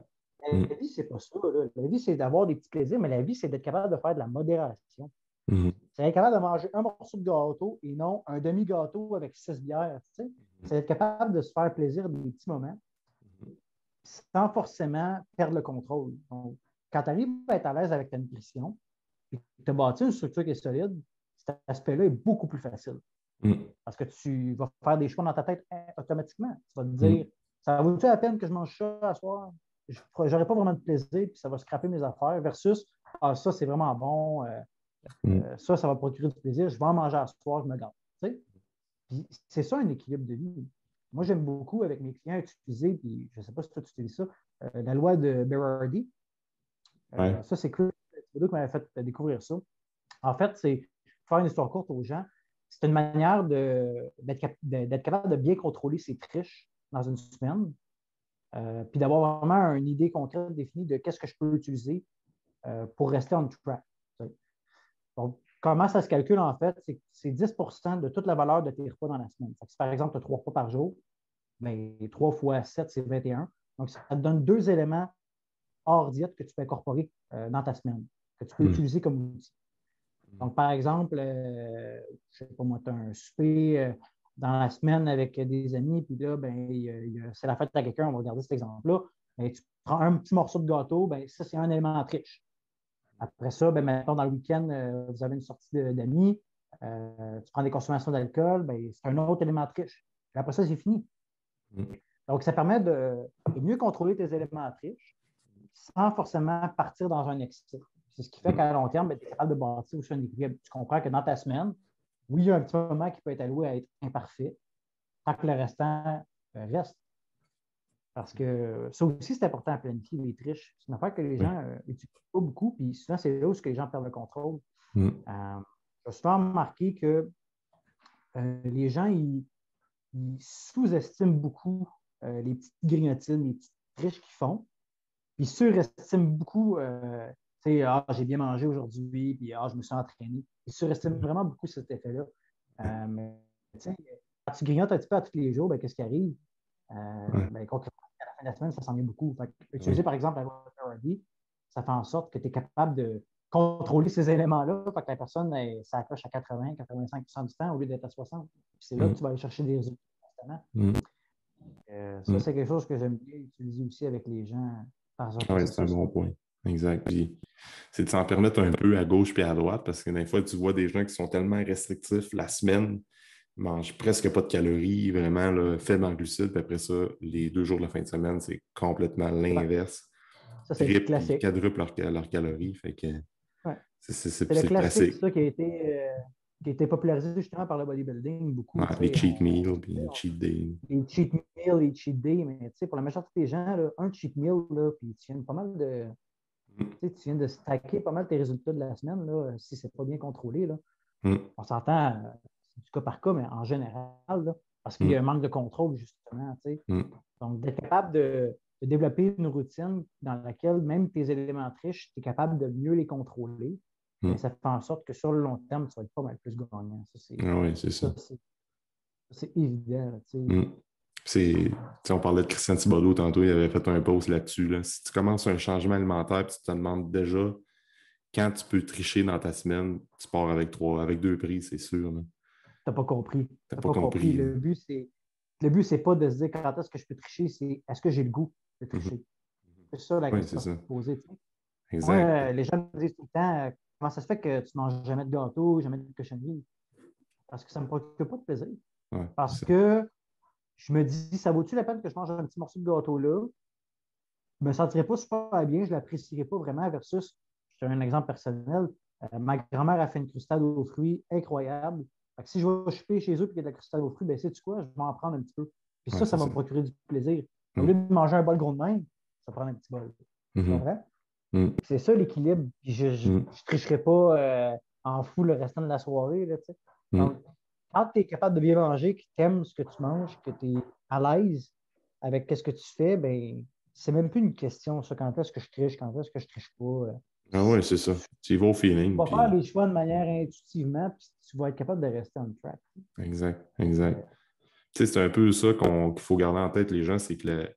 La vie, c'est pas ça. Là. La vie, c'est d'avoir des petits plaisirs, mais la vie, c'est d'être capable de faire de la modération. C'est être capable de manger un morceau de gâteau et non un demi-gâteau avec 6 bières. Tu sais? C'est être capable de se faire plaisir des petits moments sans forcément perdre le contrôle. Donc, quand tu arrives à être à l'aise avec ta nutrition et que tu as bâti une structure qui est solide, cet aspect-là est beaucoup plus facile. Parce que tu vas faire des choix dans ta tête automatiquement. Tu vas te dire, ça vaut-tu la peine que je mange ça à soir? Je n'aurai pas vraiment de plaisir, puis ça va scraper mes affaires, versus, ça, c'est vraiment bon. Ça va procurer du plaisir. Je vais en manger à ce soir, je me garde. Puis c'est ça un équilibre de vie. Moi, j'aime beaucoup avec mes clients utiliser, puis je ne sais pas si toi tu utilises ça, la loi de Berardi. Ça, c'est Chris qui m'avait fait découvrir ça. En fait, c'est faire une histoire courte aux gens. C'est une manière d'être capable de bien contrôler ses triches dans une semaine, puis d'avoir vraiment une idée concrète définie de qu'est-ce que je peux utiliser pour rester on track. Donc, comment ça se calcule, en fait? C'est 10 de toute la valeur de tes repas dans la semaine. Si, par exemple, tu as 3 repas par jour, bien, 3 fois 7, c'est 21. Donc, ça te donne 2 éléments hors diète que tu peux incorporer dans ta semaine, que tu peux utiliser comme outil. Donc, par exemple, je ne sais pas moi, tu as un souper dans la semaine avec des amis, puis là, ben, c'est la fête à quelqu'un, on va regarder cet exemple-là. Ben, tu prends un petit morceau de gâteau, ben, ça, c'est un élément triche. Après ça, ben, maintenant, dans le week-end, vous avez une sortie d'amis, tu prends des consommations d'alcool, ben, c'est un autre élément triche. Et après ça, c'est fini. Donc, ça permet de mieux contrôler tes éléments triches sans forcément partir dans un excès. C'est ce qui fait qu'à long terme, ben, tu es capable de bâtir aussi un équilibre. Tu comprends que dans ta semaine, oui, il y a un petit moment qui peut être alloué à être imparfait, tant que le restant reste. Parce que ça aussi, c'est important à planifier les triches. C'est une affaire que les gens n'utilisent pas beaucoup, puis souvent, c'est là où les gens perdent le contrôle. J'ai souvent remarqué que les gens, ils sous-estiment beaucoup les petites grignotines, les petites triches qu'ils font, puis surestiment beaucoup, j'ai bien mangé aujourd'hui, puis je me suis entraîné. Ils surestiment vraiment beaucoup cet effet-là. Mais quand tu grignotes un petit peu à tous les jours, ben, qu'est-ce qui arrive? Concrètement, à la fin de la semaine, ça s'en vient beaucoup. Utiliser, par exemple, la RD, ça fait en sorte que tu es capable de contrôler ces éléments-là, pour que la personne s'accroche à 80-85% du temps au lieu d'être à 60%. Puis c'est là que tu vas aller chercher des résultats constamment. Ça, c'est quelque chose que j'aime bien utiliser aussi avec les gens. Oui, c'est un bon point. Exact. Puis, c'est de s'en permettre un peu à gauche et à droite, parce que des fois, tu vois des gens qui sont tellement restrictifs la semaine, mangent presque pas de calories, vraiment là, faibles en glucides, puis après ça, les 2 jours de la fin de semaine, c'est complètement l'inverse. Ça, c'est le classique. Ils quadruplent leurs calories. Fait que c'est le classique. Ça qui a été qui a été popularisé justement par le bodybuilding beaucoup. Les cheat meals, puis les cheat days. Les cheat meals, les cheat days, mais pour la majorité des gens, là, un cheat meal, là, puis tu viens pas mal de. Tu viens de stacker pas mal tes résultats de la semaine, là, si c'est pas bien contrôlé. Là. On s'entend, c'est du cas par cas, mais en général, là, parce qu'il y a un manque de contrôle, justement. Donc, d'être capable de développer une routine dans laquelle même tes éléments triches, tu es capable de mieux les contrôler. Et ça fait en sorte que sur le long terme, tu vas être pas mal plus gagnant. Oui, c'est ça. C'est évident. On parlait de Christian Thibodeau tantôt, il avait fait un post là-dessus. Là. Si tu commences un changement alimentaire et tu te demandes déjà quand tu peux tricher dans ta semaine, tu pars avec 2 prises, c'est sûr. Tu n'as pas compris. Tu n'as pas compris. Le but, c'est pas de se dire quand est-ce que je peux tricher, c'est est-ce que j'ai le goût de tricher. C'est ça la question à se poser. Moi, les gens me disent tout le temps comment ça se fait que tu ne manges jamais de gâteau, jamais de cochonnerie? Parce que ça ne me procure pas de plaisir. Parce que je me dis, ça vaut-tu la peine que je mange un petit morceau de gâteau là? Je ne me sentirais pas super bien, je ne l'apprécierais pas vraiment versus, je te donne un exemple personnel, ma grand-mère a fait une crustade aux fruits incroyable. Fait que si je vais choper chez eux et qu'il y a de la crustade aux fruits, ben sais-tu quoi? Je vais en prendre un petit peu. Puis ça va me procurer du plaisir. Au lieu de manger un bol gros de même, ça prend un petit bol. Tu comprends? C'est ça l'équilibre. Je ne tricherai pas en fou le restant de la soirée. Là, donc, quand tu es capable de bien manger, que tu aimes ce que tu manges, que tu es à l'aise avec ce que tu fais, ben c'est même plus une question, ça, quand est-ce que je triche, quand est-ce que je triche pas. Ah oui, c'est ça. Tu y vas au feeling. Tu vas faire des choix de manière intuitivement, puis tu vas être capable de rester on track. Exact. C'est un peu ça qu'il faut garder en tête, les gens, c'est que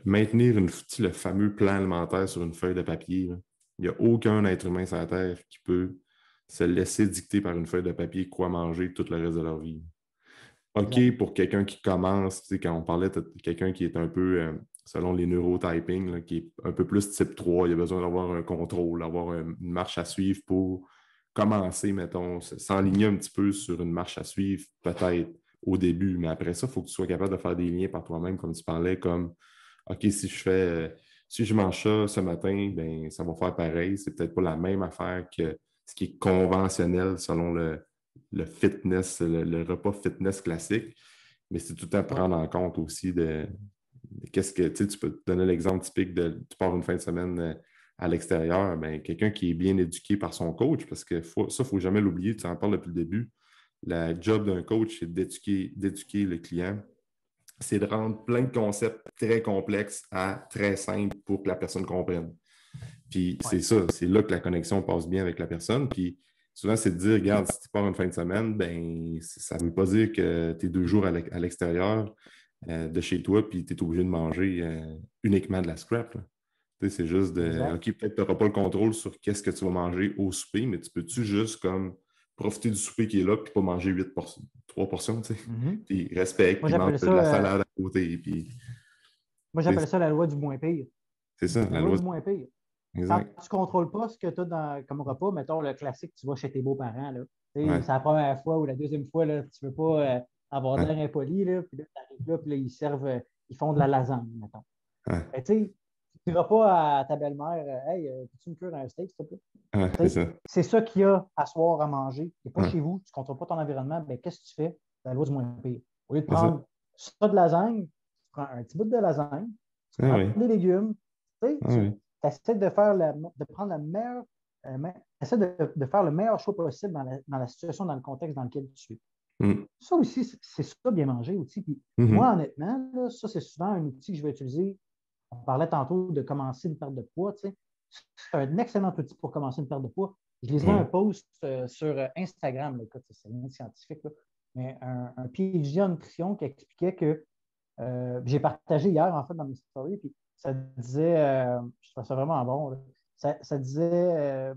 maintenir le fameux plan alimentaire sur une feuille de papier, là. Il n'y a aucun être humain sur la Terre qui peut se laisser dicter par une feuille de papier quoi manger tout le reste de leur vie. OK, pour quelqu'un qui commence, quand on parlait de quelqu'un qui est un peu, selon les neurotyping, là, qui est un peu plus type 3, il a besoin d'avoir un contrôle, d'avoir une marche à suivre pour commencer, mettons, s'enligner un petit peu sur une marche à suivre, peut-être au début, mais après ça, il faut que tu sois capable de faire des liens par toi-même, comme tu parlais, comme OK, si je mange ça ce matin, ben, ça va faire pareil. C'est peut-être pas la même affaire que ce qui est conventionnel selon le fitness, le repas fitness classique, mais c'est tout à prendre en compte aussi de qu'est-ce que, tu peux te donner l'exemple typique de tu pars une fin de semaine à l'extérieur, ben, quelqu'un qui est bien éduqué par son coach, parce que ça, il ne faut jamais l'oublier, tu en parles depuis le début, la job d'un coach, c'est d'éduquer le client, c'est de rendre plein de concepts très complexes à très simples pour que la personne comprenne. Puis c'est ça, c'est là que la connexion passe bien avec la personne. Puis souvent, c'est de dire, regarde, si tu pars une fin de semaine, ben ça ne veut pas dire que tu es 2 jours à l'extérieur de chez toi, puis tu es obligé de manger uniquement de la scrap. C'est juste de, OK, peut-être que tu n'auras pas le contrôle sur qu'est-ce que tu vas manger au souper, mais tu peux-tu juste comme profiter du souper qui est là, puis pas manger 3 portions, tu sais. Puis respecte, puis mange de la salade à côté. Puis, moi, j'appelle ça la loi du moins pire. C'est ça, la loi du moins pire. Exact. Quand tu ne contrôles pas ce que tu as comme repas, mettons le classique, tu vas chez tes beaux-parents. C'est la première fois ou la deuxième fois, là, tu ne veux pas avoir l'air impoli. Là, puis là, tu arrives là, puis là, ils font de la lasagne, mettons. Tu ne diras pas à ta belle-mère, hey, peux-tu me cuire un steak, s'il te plaît? C'est ça qu'il y a à soir à manger. Tu n'es pas chez vous, tu ne contrôles pas ton environnement. Ben, qu'est-ce que tu fais? C'est la loi du moins pire. Au lieu de prendre ça de lasagne, tu prends un petit bout de lasagne, tu prends des légumes, tu essaies de faire de prendre la meilleure, essaie de faire le meilleur choix possible dans la situation, dans le contexte dans lequel tu es. Ça aussi, c'est ça, bien manger aussi. Puis moi, honnêtement, là, ça, c'est souvent un outil que je vais utiliser. On parlait tantôt de commencer une perte de poids. C'est un excellent outil pour commencer une perte de poids. Je lisais un post sur Instagram, là, écoute, c'est rien de scientifique, là, mais un PhD en nutrition qui expliquait que j'ai partagé hier, en fait, dans mes stories, puis ça disait, je trouve ça vraiment bon, là, ça disait,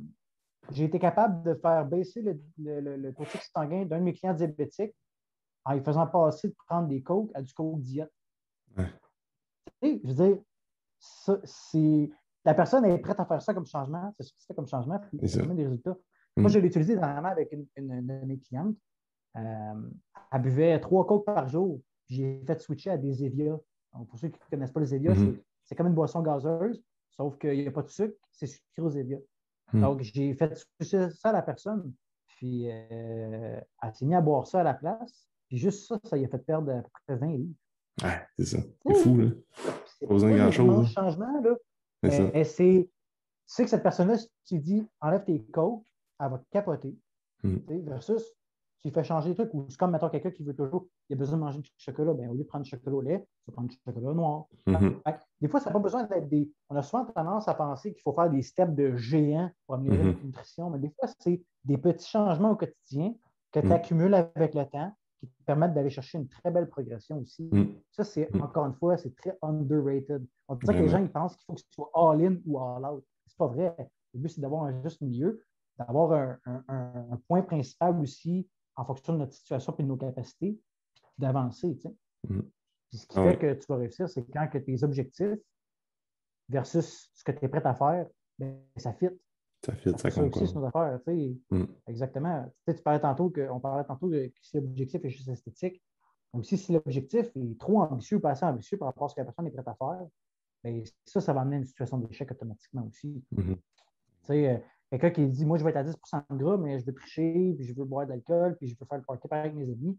j'ai été capable de faire baisser le taux de sucre sanguin d'un de mes clients diabétiques en lui faisant passer de prendre des coke à du coke diète. Je veux dire, la personne est prête à faire ça comme changement, c'est ce que c'est comme changement, puis ça donne des résultats. Moi, je l'ai utilisé dernièrement avec une de mes clientes. Elle buvait 3 cokes par jour. J'ai fait switcher à des Zevia. Donc, pour ceux qui ne connaissent pas les Zevia, c'est comme une boisson gazeuse, sauf qu'il n'y a pas de sucre, c'est sucré aux Zevia. Donc, j'ai fait switcher ça à la personne. Puis elle s'est mise à boire ça à la place. Puis juste ça, ça lui a fait perdre à peu près 20 livres. Ouais, c'est ça. C'est fou, là. C'est Pas besoin de pas des grand-chose. immenses changements, là. C'est ça. Mais c'est. Tu sais que cette personne-là, si tu dis enlève tes coques, elle va capoter. Versus tu fais changer des trucs. Ou c'est comme, mettons, quelqu'un qui veut toujours, il a besoin de manger du chocolat, bien, au lieu de prendre du chocolat au lait, tu vas prendre du chocolat noir. Des fois, ça n'a pas besoin d'être des. On a souvent tendance à penser qu'il faut faire des steps de géants pour améliorer notre nutrition, mais des fois, c'est des petits changements au quotidien que tu accumules avec le temps qui te permettent d'aller chercher une très belle progression aussi. Ça, c'est encore une fois, c'est très underrated. On dirait que les gens ils pensent qu'il faut que tu sois all-in ou all-out. C'est pas vrai. Le but, c'est d'avoir un juste milieu, d'avoir un point principal aussi en fonction de notre situation et de nos capacités, puis d'avancer. Puis ce qui fait que tu vas réussir, c'est quand que tes objectifs versus ce que tu es prêt à faire, bien, ça fit. Ça fit, ça concorde. concorde. C'est nos affaires. Exactement. On parlait tantôt que si l'objectif est juste esthétique, donc si l'objectif est trop ambitieux ou pas assez ambitieux par rapport à ce que la personne est prête à faire, bien, ça va amener à une situation d'échec automatiquement aussi. Quelqu'un qui dit, moi, je vais être à 10 de gras, mais je veux tricher, puis je veux boire de l'alcool, puis je veux faire le party avec mes amis.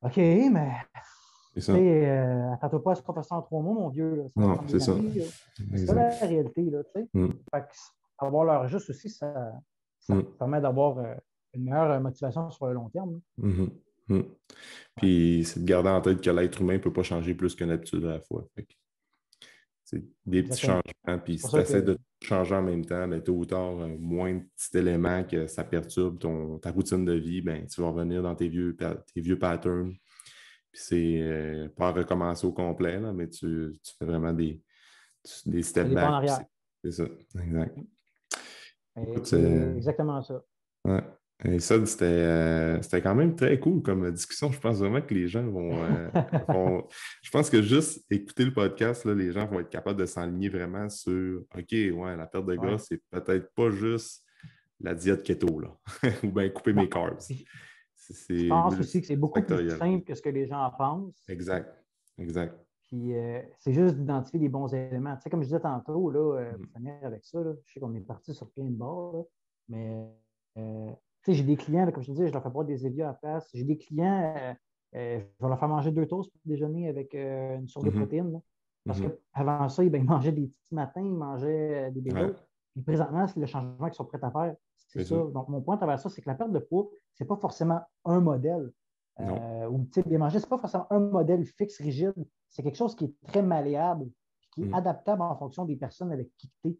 OK, mais attends-toi pas à ce professeur en 3 mots, mon vieux. Là. Non, c'est ça. C'est ça la réalité. Là, fait que avoir l'heure juste aussi, ça permet d'avoir une meilleure motivation sur le long terme. Puis, c'est de garder en tête que l'être humain ne peut pas changer plus qu'une habitude à la fois. C'est des petits changements, puis si tu essaies de changer en même temps, ben, tôt ou tard, moins de petits éléments que ça perturbe ta routine de vie, ben, tu vas revenir dans tes vieux patterns. Puis c'est pas recommencer au complet, là, mais tu fais vraiment des step back. C'est ça, exact. C'est exactement ça. Ouais. Et ça, c'était quand même très cool comme discussion. Je pense vraiment que les gens je pense que juste écouter le podcast, là, les gens vont être capables de s'enligner vraiment sur OK, ouais, la perte de gras, c'est peut-être pas juste la diète keto, là, ou bien couper mes carbs. Je pense aussi que c'est beaucoup plus simple que ce que les gens en pensent. Exact. Puis c'est juste d'identifier les bons éléments. Tu sais, comme je disais tantôt, là, pour finir avec ça, là, je sais qu'on est parti sur plein de bords, là, mais tu sais, j'ai des clients, là, comme je te dis, je leur fais boire des Evian à la place. J'ai des clients, je vais leur faire manger 2 toasts pour déjeuner avec une source de protéines. Là, parce qu'avant ça, ils mangeaient des petits matins, ils mangeaient des bagels. Puis présentement, c'est le changement qu'ils sont prêts à faire. C'est ça. Donc, mon point à travers ça, c'est que la perte de poids, ce n'est pas forcément un modèle. Ou bien manger, ce n'est pas forcément un modèle fixe, rigide. C'est quelque chose qui est très malléable, qui est adaptable en fonction des personnes avec qui tu es.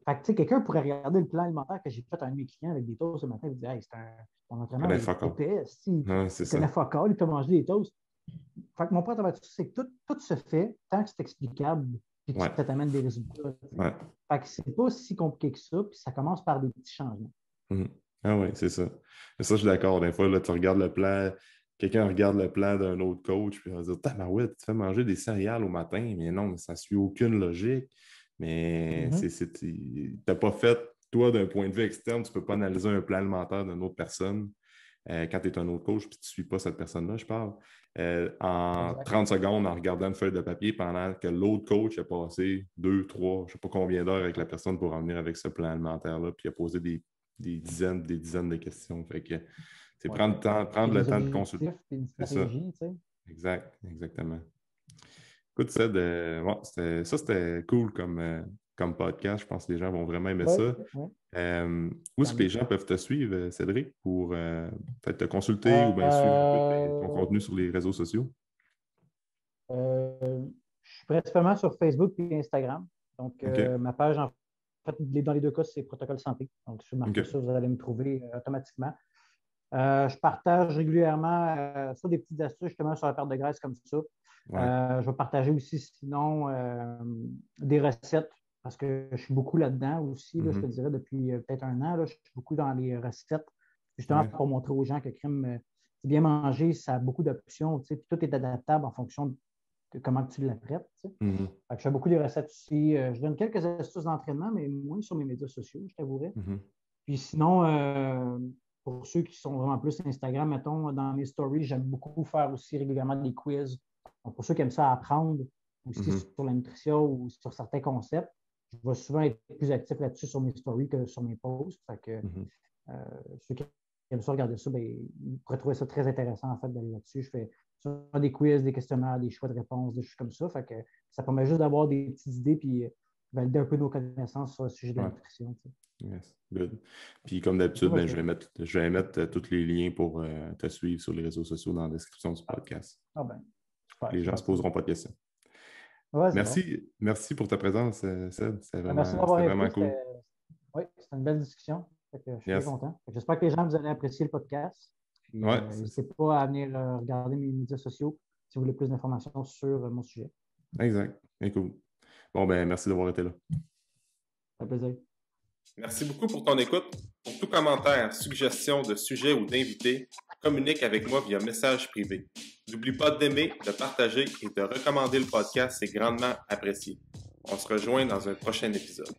Fait que, quelqu'un pourrait regarder le plan alimentaire que j'ai fait à un de mes clients avec des toasts ce matin et dire hey, c'est un entraîneur épais, il connaît fuck all, il peut manger des toasts. Fait que mon point de c'est que tout se fait tant que c'est explicable et que ça t'amène des résultats. Fait que c'est pas si compliqué que ça, puis ça commence par des petits changements. Ah oui, c'est ça. Et ça, je suis d'accord. Des fois, là, tu regardes le plan, quelqu'un regarde le plan d'un autre coach, puis il va dire tabarouette, tu fais manger des céréales au matin, mais non, mais ça ne suit aucune logique. Mais tu n'as pas fait, toi, d'un point de vue externe, tu ne peux pas analyser un plan alimentaire d'une autre personne quand tu es un autre coach puis tu ne suis pas cette personne-là, je parle. En 30 secondes, en regardant une feuille de papier pendant que l'autre coach a passé 2, 3, je ne sais pas combien d'heures avec la personne pour en venir avec ce plan alimentaire-là, puis a posé des dizaines de questions. Fait que c'est prendre le temps de consulter. Une stratégie, tu sais. Exactement. Écoute, c'était cool comme podcast. Je pense que les gens vont vraiment aimer ça. Où est-ce que les gens peuvent te suivre, Cédric, pour peut-être te consulter ou bien suivre un peu ton contenu sur les réseaux sociaux? Je suis principalement sur Facebook et Instagram. Donc, ma page, en fait, dans les 2 cas, c'est Protocole Santé. Donc, sur marqué ça, vous allez me trouver automatiquement. Je partage régulièrement des petites astuces justement sur la perte de graisse comme ça. Je vais partager aussi sinon des recettes parce que je suis beaucoup là-dedans aussi, là, je te dirais depuis peut-être 1 an, là, je suis beaucoup dans les recettes justement pour montrer aux gens que bien manger, ça a beaucoup d'options. Tout est adaptable en fonction de comment tu l'apprêtes. Je fais beaucoup de recettes aussi. Je donne quelques astuces d'entraînement, mais moins sur mes médias sociaux, je t'avouerais. Puis sinon, pour ceux qui sont vraiment plus Instagram, mettons, dans mes stories, j'aime beaucoup faire aussi régulièrement des quiz. Donc, pour ceux qui aiment ça apprendre aussi sur la nutrition ou sur certains concepts, je vais souvent être plus actif là-dessus sur mes stories que sur mes posts. ceux qui aiment ça regarder ça, ils pourraient trouver ça très intéressant en fait d'aller là-dessus. Je fais soit des quiz, des questionnaires, des choix de réponses, des choses comme ça. Fait que ça permet juste d'avoir des petites idées puis valider un peu nos connaissances sur le sujet de la nutrition. Yes, good. Puis comme d'habitude, je vais mettre tous les liens pour te suivre sur les réseaux sociaux dans la description du podcast. Super, les gens ne se poseront pas de questions. Ouais, merci pour ta présence, Ced. C'était merci d'avoir vraiment cool. Oui, c'était une belle discussion. Je suis très content. J'espère que les gens vous allez apprécier le podcast. N'hésitez pas à venir regarder mes médias sociaux si vous voulez plus d'informations sur mon sujet. Exact. Cool. Bon, merci d'avoir été là. Ça fait plaisir. Merci beaucoup pour ton écoute. Pour tout commentaire, suggestion de sujet ou d'invité, communique avec moi via message privé. N'oublie pas d'aimer, de partager et de recommander le podcast, c'est grandement apprécié. On se rejoint dans un prochain épisode.